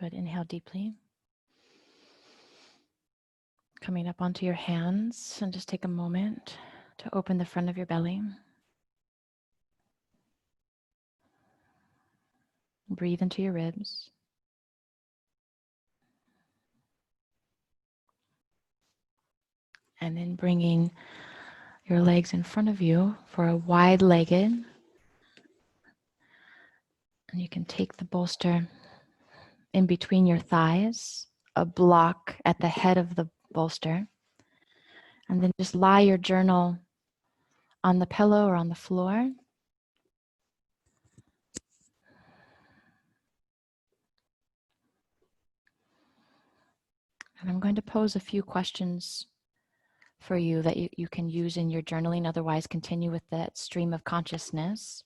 Good. Inhale deeply. Coming up onto your hands, and just take a moment to open the front of your belly. Breathe into your ribs. And then bringing your legs in front of you for a wide-legged. And you can take the bolster in between your thighs, a block at the head of the bolster. And then just lie your journal on the pillow or on the floor. And I'm going to pose a few questions for you that you can use in your journaling. Otherwise, continue with that stream of consciousness.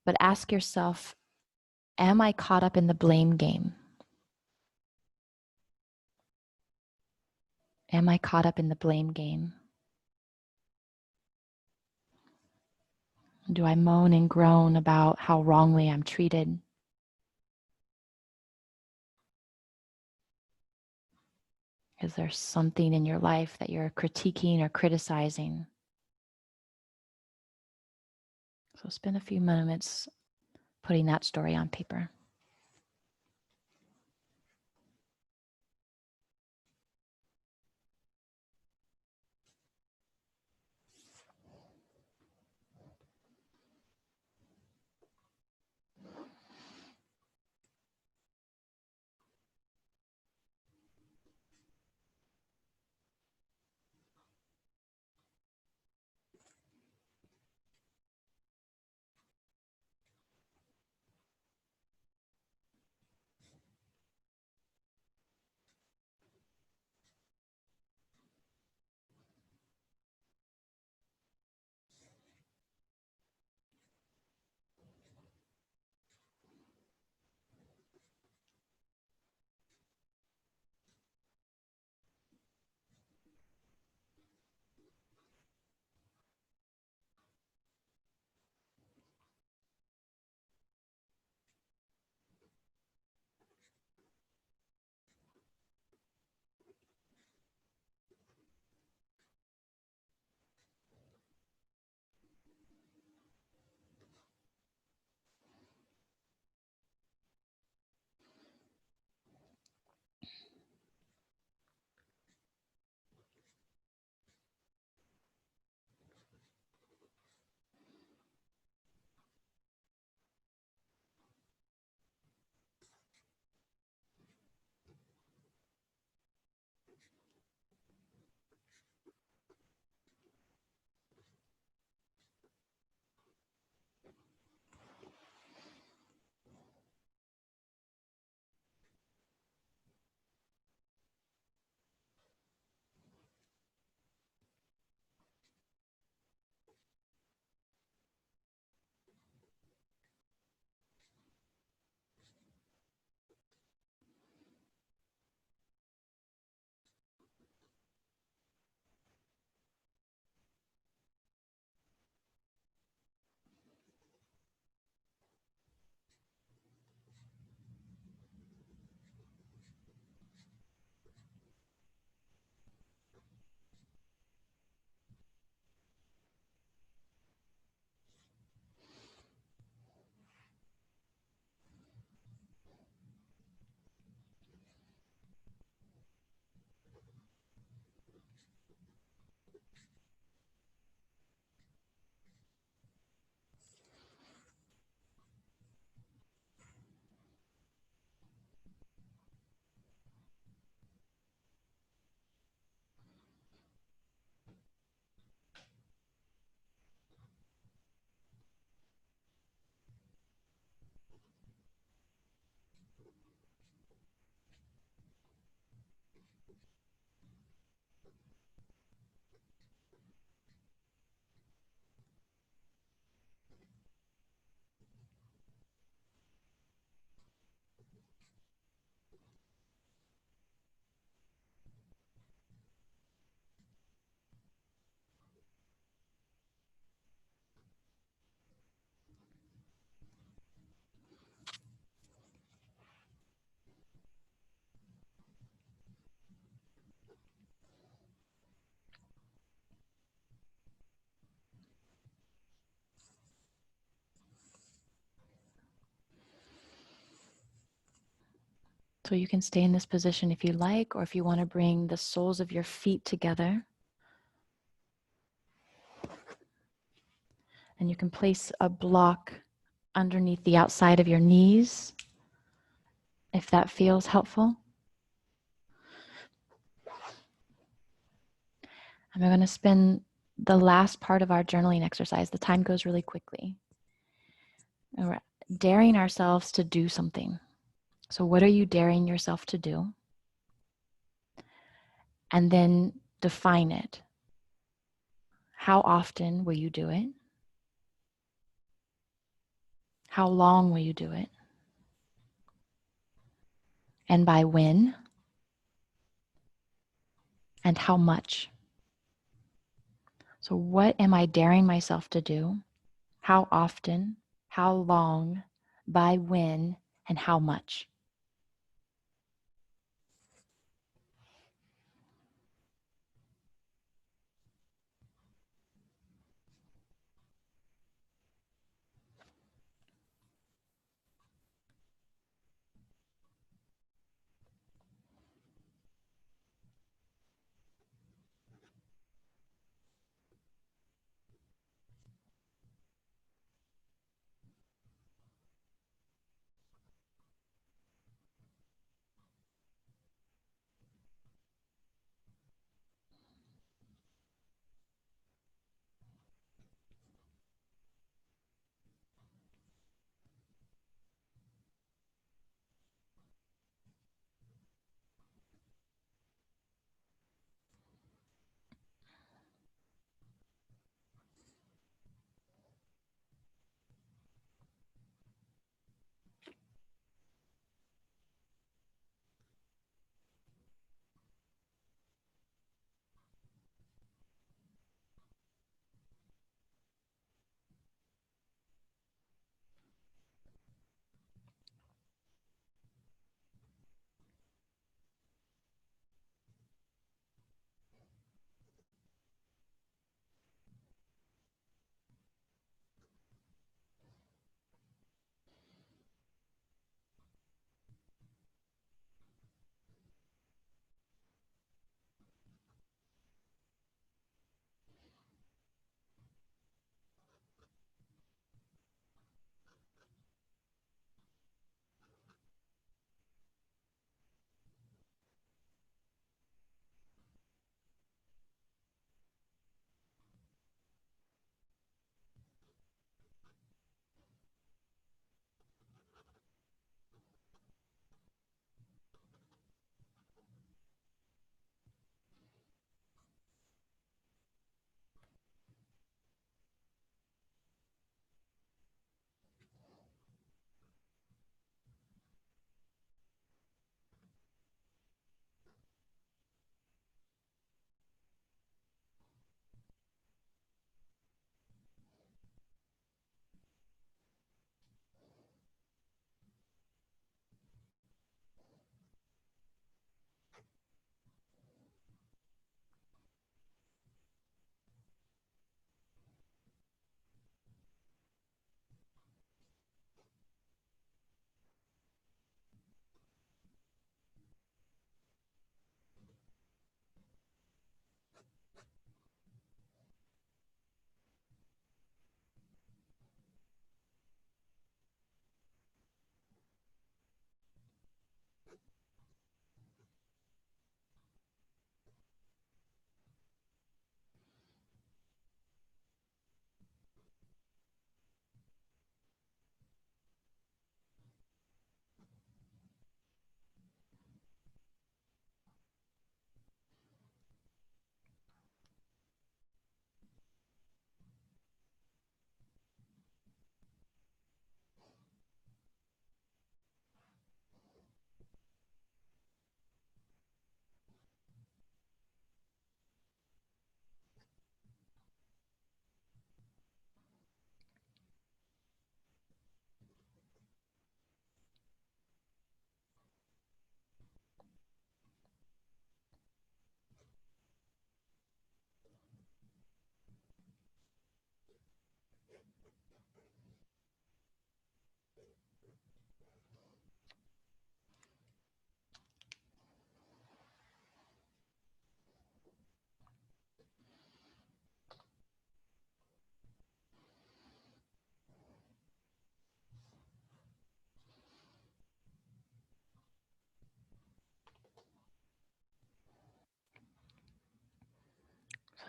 But ask yourself, am I caught up in the blame game? Am I caught up in the blame game? Do I moan and groan about how wrongly I'm treated? Is there something in your life that you're critiquing or criticizing? So spend a few moments putting that story on paper. So you can stay in this position if you like, or if you want to bring the soles of your feet together. And you can place a block underneath the outside of your knees, if that feels helpful. And we're going to spend the last part of our journaling exercise. The time goes really quickly. And we're daring ourselves to do something. So what are you daring yourself to do? And then define it. How often will you do it? How long will you do it? And by when? And how much? So what am I daring myself to do? How often? How long? By when? And how much?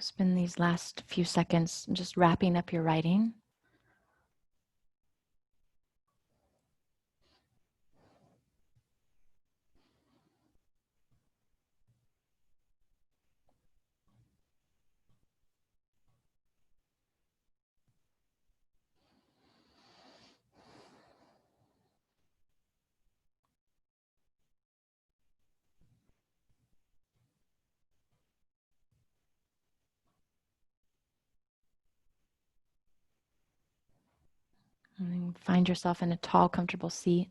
Spend these last few seconds just wrapping up your writing. And then find yourself in a tall, comfortable seat.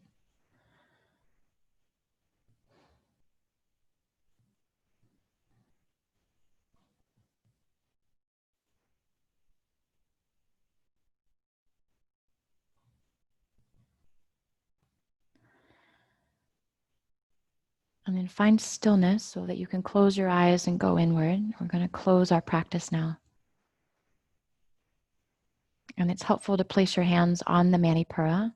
And then find stillness so that you can close your eyes and go inward. We're going to close our practice now. And it's helpful to place your hands on the Manipura.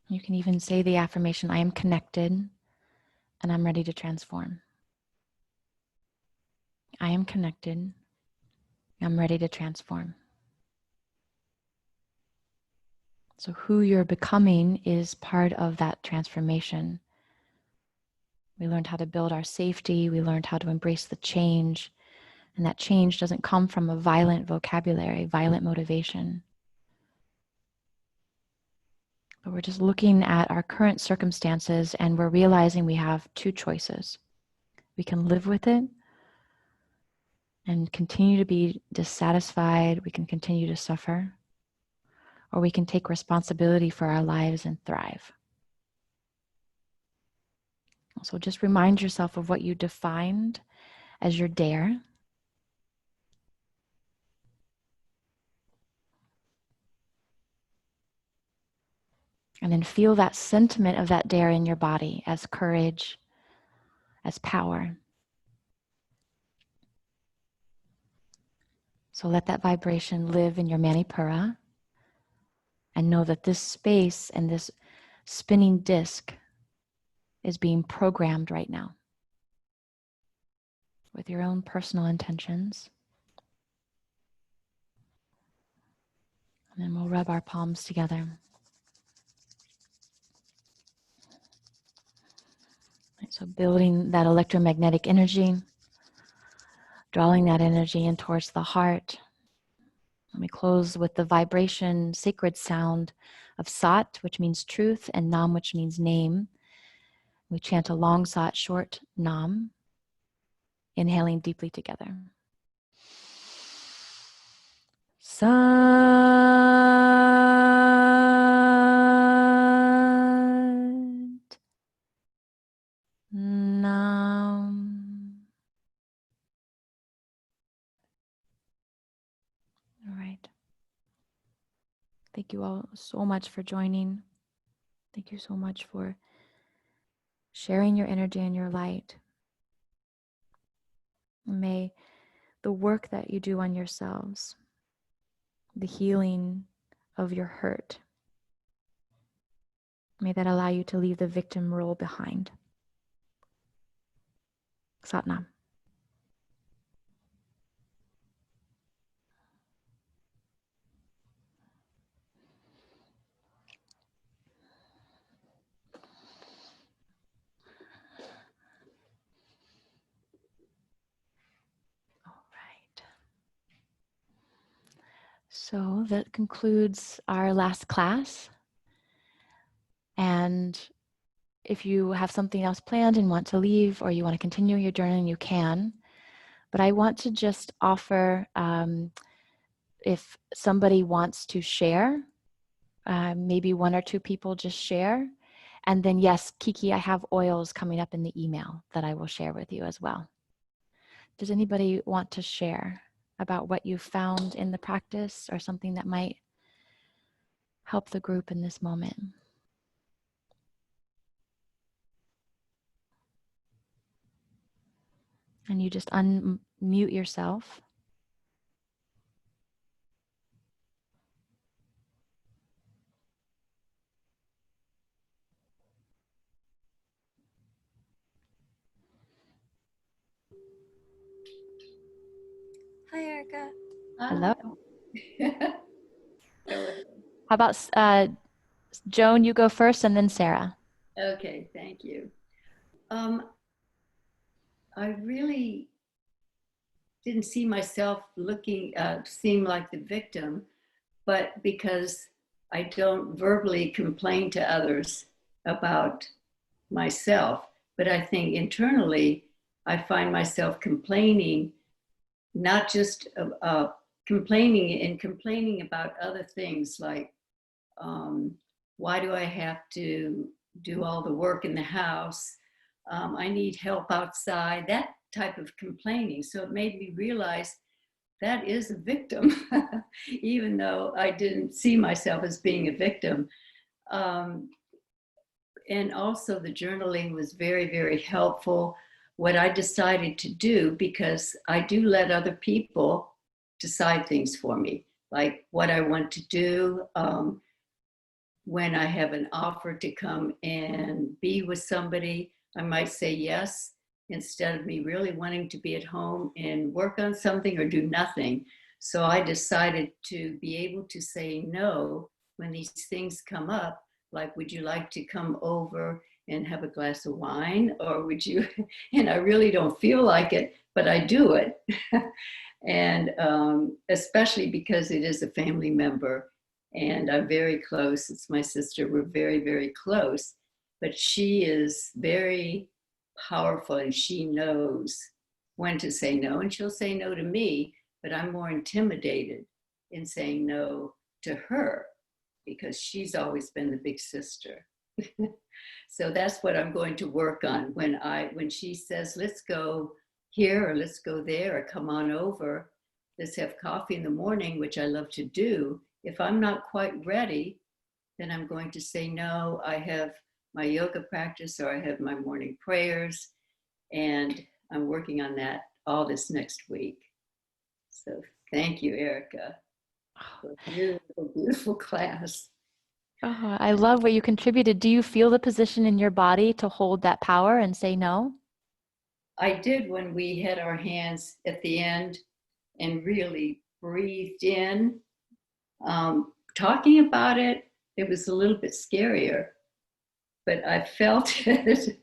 You can even say the affirmation, I am connected and I'm ready to transform. I am connected. I'm ready to transform. So who you're becoming is part of that transformation. We learned how to build our safety. We learned how to embrace the change. And that change doesn't come from a violent vocabulary, violent motivation. But we're just looking at our current circumstances and we're realizing we have two choices. We can live with it and continue to be dissatisfied. We can continue to suffer. Or we can take responsibility for our lives and thrive. So just remind yourself of what you defined as your dare. And then feel that sentiment of that dare in your body as courage, as power. So let that vibration live in your Manipura and know that this space and this spinning disc is being programmed right now with your own personal intentions. And then we'll rub our palms together. Right, so building that electromagnetic energy, drawing that energy in towards the heart. And we close with the vibration, sacred sound of Sat, which means truth, and Nam, which means name. We chant a long Sat, short Nam, inhaling deeply together. Sat Nam. All right. Thank you all so much for joining. Thank you so much for sharing your energy and your light. May the work that you do on yourselves, the healing of your hurt, may that allow you to leave the victim role behind. Satnam. All right. So that concludes our last class. And if you have something else planned and want to leave, or you want to continue your journey, you can. But I want to just offer, if somebody wants to share, maybe one or two people just share. And then yes, Kiki, I have oils coming up in the email that I will share with you as well. Does anybody want to share about what you found in the practice or something that might help the group in this moment? And you just unmute yourself. Hi, Erica. Hello. Go ahead. How about Joan, you go first, and then Sarah. Okay, thank you. I really didn't see myself seem like the victim, but because I don't verbally complain to others about myself, but I think internally I find myself complaining, not just complaining about other things like, why do I have to do all the work in the house? I need help outside, that type of complaining. So it made me realize that is a victim, even though I didn't see myself as being a victim. Um, and also the journaling was very, very helpful. What I decided to do, because I do let other people decide things for me, like what I want to do. When I have an offer to come and be with somebody, I might say yes, instead of me really wanting to be at home and work on something or do nothing. So I decided to be able to say no when these things come up, like, would you like to come over and have a glass of wine? Or would you, and I really don't feel like it, but I do it. And especially because it is a family member and I'm very close. It's my sister. We're very, very close. But she is very powerful and she knows when to say no. And she'll say no to me, but I'm more intimidated in saying no to her because she's always been the big sister. So that's what I'm going to work on when she says, let's go here or let's go there or come on over, let's have coffee in the morning, which I love to do. If I'm not quite ready, then I'm going to say, no, I have my yoga practice or I have my morning prayers, and I'm working on that all this next week. So thank you, Erica, for a beautiful, beautiful class. Oh, I love what you contributed. Do you feel the position in your body to hold that power and say no? I did when we had our hands at the end and really breathed in. Talking about it, it was a little bit scarier, but I felt it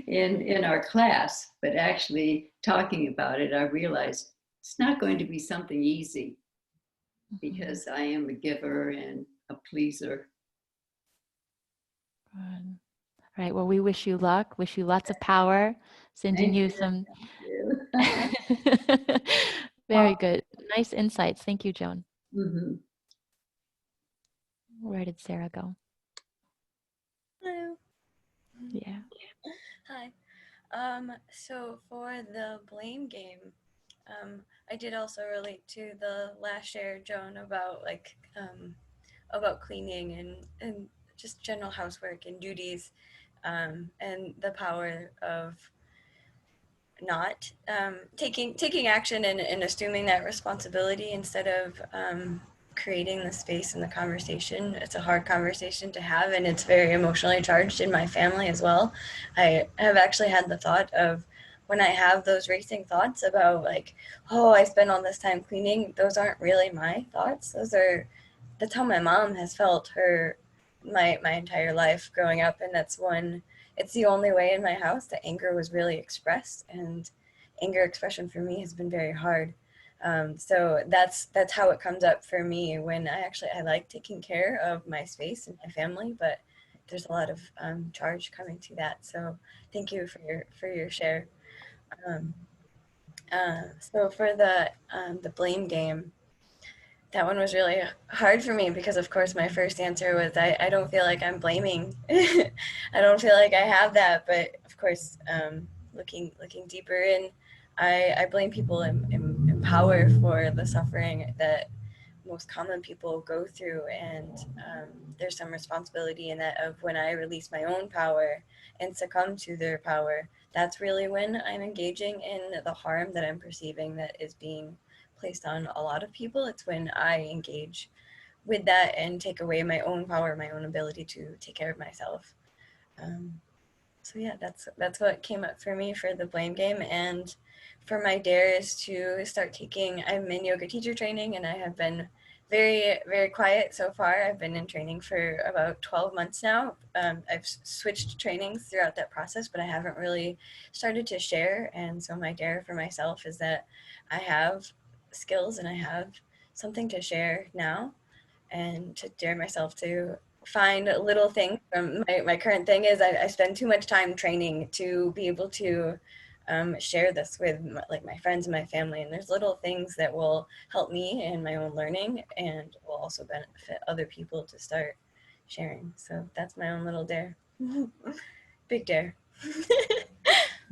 in our class. But actually talking about it, I realized it's not going to be something easy because I am a giver and a pleaser. Good. All right. Well, we wish you luck. Wish you lots of power. Sending Thank you you. some. Thank you. Very good. Nice insights. Thank you, Joan. Mm-hmm. Where did Sarah go? Hello. Yeah. Hi. So for the blame game, I did also relate to the last share, Joan, about cleaning and just general housework and duties, and the power of not taking action and assuming that responsibility instead of creating the space in the conversation. It's a hard conversation to have, and it's very emotionally charged in my family as well. I have actually had the thought of, when I have those racing thoughts about, like, oh, I spend all this time cleaning, those aren't really my thoughts. That's how my mom has felt my entire life growing up, and it's the only way in my house that anger was really expressed, and anger expression for me has been very hard. So that's how it comes up for me when I like taking care of my space and my family, but there's a lot of charge coming to that. So thank you for your share. So for the blame game, that one was really hard for me because, of course, my first answer was I don't feel like I'm blaming. I don't feel like I have that. But, of course, looking deeper in, I blame people in power for the suffering that most common people go through. And there's some responsibility in that of when I release my own power and succumb to their power, that's really when I'm engaging in the harm that I'm perceiving that is being placed on a lot of people. It's when I engage with that and take away my own power, my own ability to take care of myself. So So yeah, that's what came up for me for the blame game. And for my dare is to start taking, I'm in yoga teacher training, and I have been very, very quiet so far. I've been in training for about 12 months now. I've switched trainings throughout that process, but I haven't really started to share. And so my dare for myself is that I have skills and I have something to share now, and to dare myself to find little things from my current thing is I spend too much time training to be able to share this with my friends and my family, and there's little things that will help me in my own learning and will also benefit other people to start sharing. So that's my own little dare. Big dare.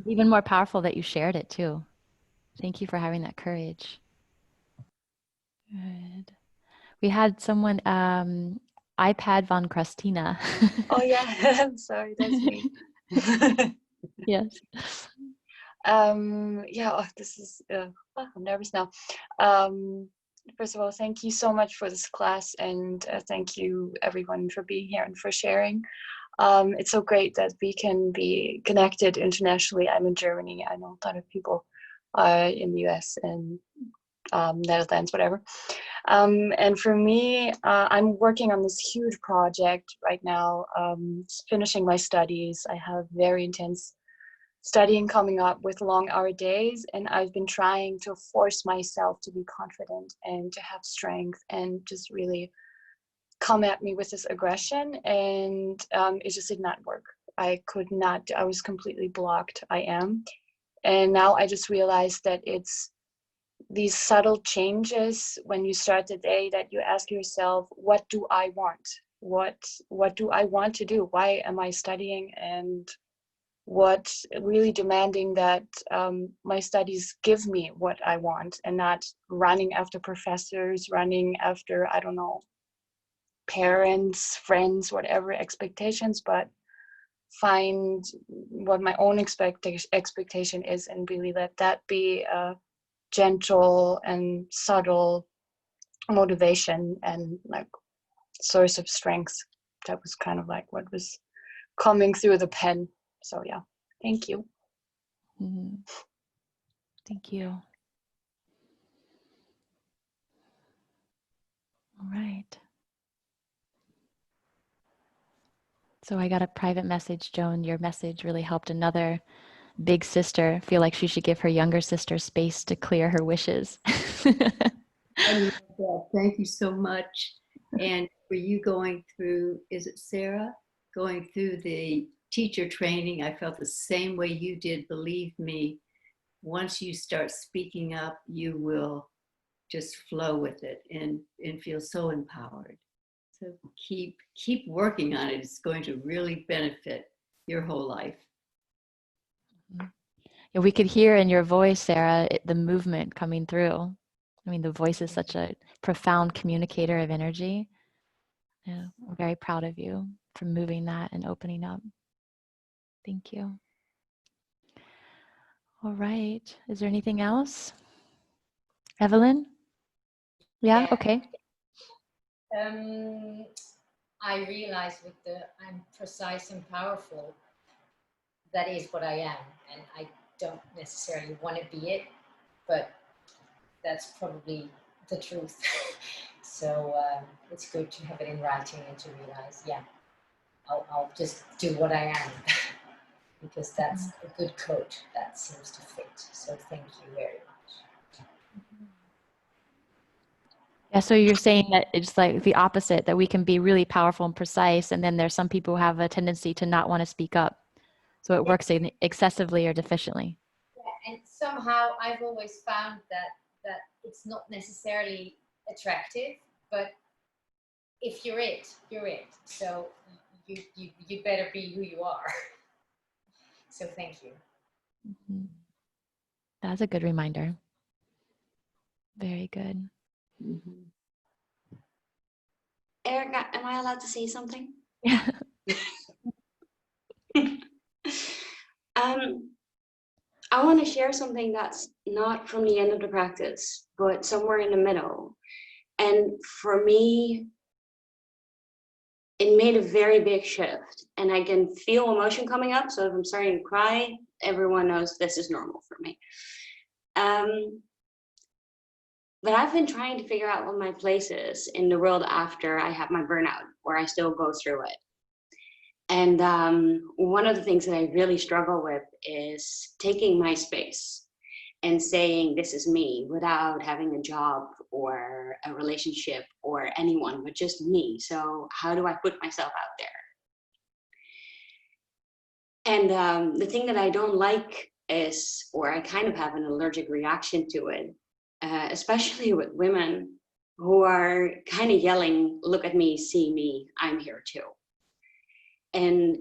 Even more powerful that you shared it too. Thank you for having that courage. Good. We had someone, iPad von Crustina. Oh yeah, I'm sorry, that's me. Yes. Yeah, oh, this is I'm nervous now. First of all, thank you so much for this class, and thank you everyone for being here and for sharing. It's so great that we can be connected internationally. I'm in Germany. I know a ton of people in the US and Netherlands, whatever. And for me, I'm working on this huge project right now, finishing my studies. I have very intense studying coming up with long hour days, and I've been trying to force myself to be confident and to have strength and just really come at me with this aggression, and it just did not work. I was completely blocked. And now I just realized that it's these subtle changes when you start the day that you ask yourself, what do I want? What do I want to do? Why am I studying? And what really demanding that my studies give me what I want, and not running after professors, running after, I don't know, parents, friends, whatever expectations, but find what my own expectation is and really let that be a gentle and subtle motivation and like source of strength. That was kind of like what was coming through the pen. So yeah, thank you. Mm-hmm. Thank you. All right. So I got a private message, Joan. Your message really helped another big sister feel like she should give her younger sister space to clear her wishes. I love that. Thank you so much. And for you going through, is it Sarah? Going through the teacher training, I felt the same way you did. Believe me, once you start speaking up, you will just flow with it and feel so empowered. So keep working on it. It's going to really benefit your whole life. Yeah, we could hear in your voice, Sarah, the movement coming through. I mean, the voice is such a profound communicator of energy. Yeah, I'm very proud of you for moving that and opening up. Thank you. All right. Is there anything else? Evelyn? Yeah, okay. I realize with the I'm precise and powerful, that is what I am, and I don't necessarily want to be it, but that's probably the truth. So it's good to have it in writing and to realize, yeah, I'll just do what I am because that's a good coat that seems to fit. So thank you very much. Yeah, so you're saying that it's like the opposite, that we can be really powerful and precise, and then there's some people who have a tendency to not want to speak up. So it works excessively or deficiently. Yeah, and somehow I've always found that it's not necessarily attractive, but if you're it, you're it. So you better be who you are. So thank you. Mm-hmm. That's a good reminder. Very good. Mm-hmm. Erica, am I allowed to say something? Yeah. I want to share something that's not from the end of the practice, but somewhere in the middle. And for me, it made a very big shift, and I can feel emotion coming up. So if I'm starting to cry, everyone knows this is normal for me. But I've been trying to figure out what my place is in the world after I have my burnout, or I still go through it. And one of the things that I really struggle with is taking my space and saying, this is me, without having a job or a relationship or anyone, but just me. So how do I put myself out there? And the thing that I don't like is, or I kind of have an allergic reaction to it, especially with women who are kind of yelling, look at me, see me, I'm here too. And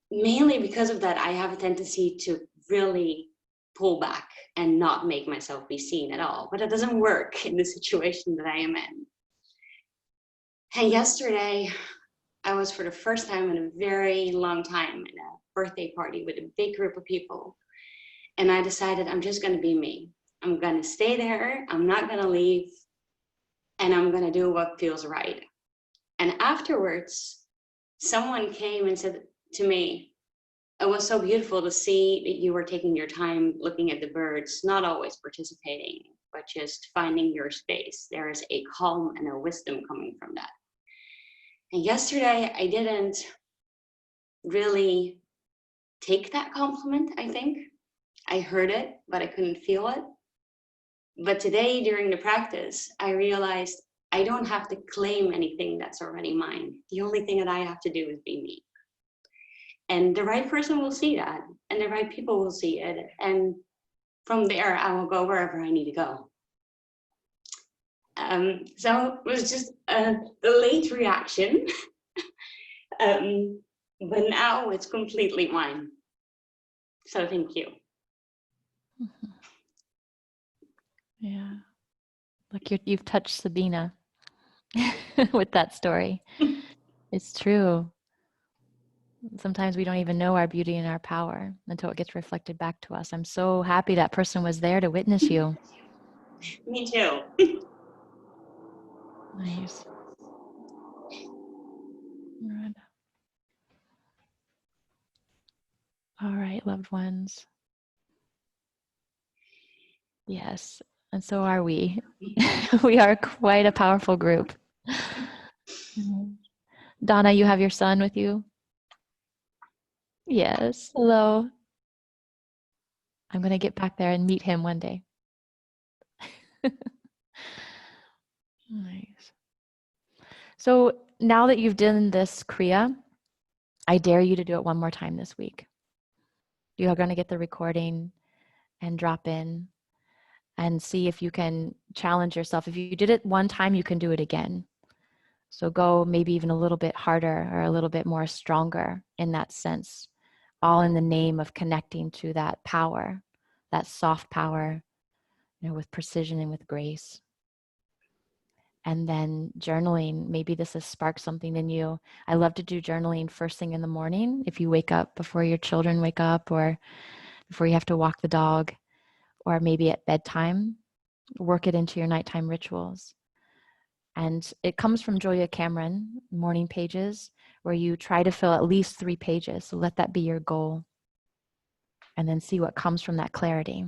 mainly because of that, I have a tendency to really pull back and not make myself be seen at all. But it doesn't work in the situation that I am in. And yesterday, I was for the first time in a very long time in a birthday party with a big group of people. And I decided I'm just going to be me. I'm going to stay there. I'm not going to leave. And I'm going to do what feels right. And afterwards, someone came and said to me, it was so beautiful to see that you were taking your time looking at the birds, not always participating, but just finding your space. There is a calm and a wisdom coming from that. And yesterday, I didn't really take that compliment, I think. I heard it, but I couldn't feel it. But today, during the practice, I realized I don't have to claim anything that's already mine. The only thing that I have to do is be me. And the right person will see that, and the right people will see it. And from there, I will go wherever I need to go. So it was just a delayed reaction. But now it's completely mine. So thank you. Mm-hmm. Yeah. Look, you've touched Sabina with that story. It's true. Sometimes we don't even know our beauty and our power until it gets reflected back to us. I'm so happy that person was there to witness you. Me too. Nice. Good. All right, loved ones. Yes, and so are we. We are quite a powerful group. Donna, you have your son with you? Yes. Hello. I'm going to get back there and meet him one day. Nice. So now that you've done this kriya, I dare you to do it one more time this week. You are going to get the recording and drop in and see if you can challenge yourself. If you did it one time, you can do it again. So go maybe even a little bit harder or a little bit more stronger in that sense, all in the name of connecting to that power, that soft power, with precision and with grace. And then journaling, maybe this has sparked something in you. I love to do journaling first thing in the morning. If you wake up before your children wake up, or before you have to walk the dog, or maybe at bedtime, work it into your nighttime rituals. And it comes from Julia Cameron, Morning Pages, where you try to fill at least 3 pages. So let that be your goal. And then see what comes from that clarity.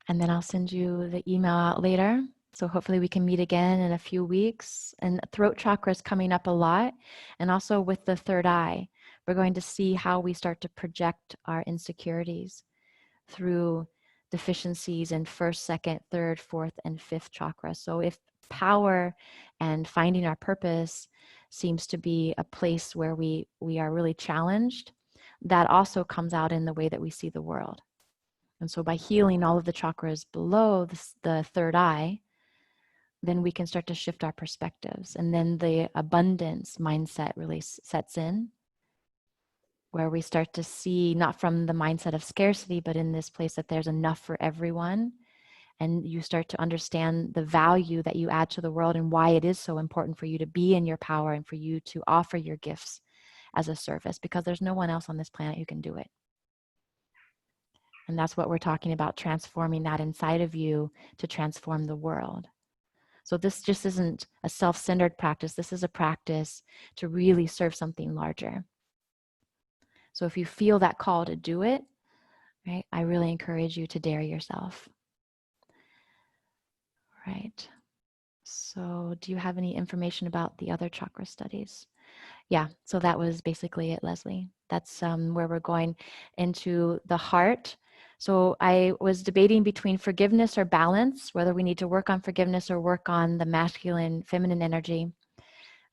And then I'll send you the email out later. So hopefully we can meet again in a few weeks. And throat chakra is coming up a lot. And also with the third eye, we're going to see how we start to project our insecurities through deficiencies in first, second, third, fourth, and fifth chakra. So if power and finding our purpose seems to be a place where we are really challenged, that also comes out in the way that we see the world. And so by healing all of the chakras below the third eye, then we can start to shift our perspectives. And then the abundance mindset really sets in, where we start to see, not from the mindset of scarcity, but in this place that there's enough for everyone. And you start to understand the value that you add to the world and why it is so important for you to be in your power and for you to offer your gifts as a service, because there's no one else on this planet who can do it. And that's what we're talking about, transforming that inside of you to transform the world. So this just isn't a self-centered practice. This is a practice to really serve something larger. So if you feel that call to do it, right, I really encourage you to dare yourself. Right. So do you have any information about the other chakra studies? Yeah, so that was basically it, Leslie. That's where we're going into the heart. So I was debating between forgiveness or balance, whether we need to work on forgiveness or work on the masculine, feminine energy.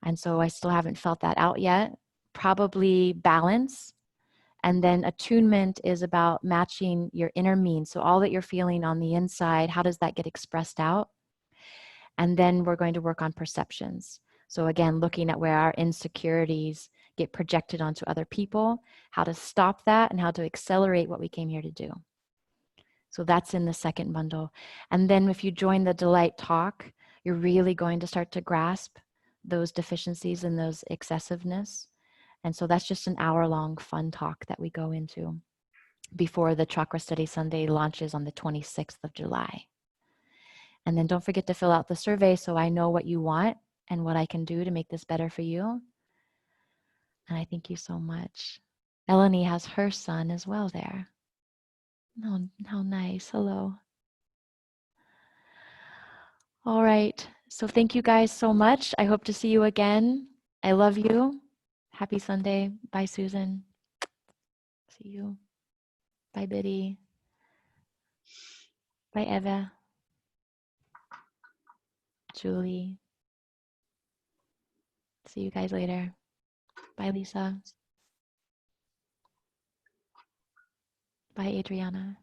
And so I still haven't felt that out yet. Probably balance. And then attunement is about matching your inner mean. So all that you're feeling on the inside, how does that get expressed out? And then we're going to work on perceptions. So again, looking at where our insecurities get projected onto other people, how to stop that and how to accelerate what we came here to do. So that's in the second bundle. And then if you join the Delight Talk, you're really going to start to grasp those deficiencies and those excessiveness. And so that's just an hour-long fun talk that we go into before the Chakra Study Sunday launches on the 26th of July. And then don't forget to fill out the survey so I know what you want and what I can do to make this better for you. And I thank you so much. Eleni has her son as well there. Oh, how nice. Hello. All right. So thank you guys so much. I hope to see you again. I love you. Happy Sunday. Bye, Susan. See you. Bye, Biddy. Bye, Eva. Julie. See you guys later. Bye, Lisa. Bye, Adriana.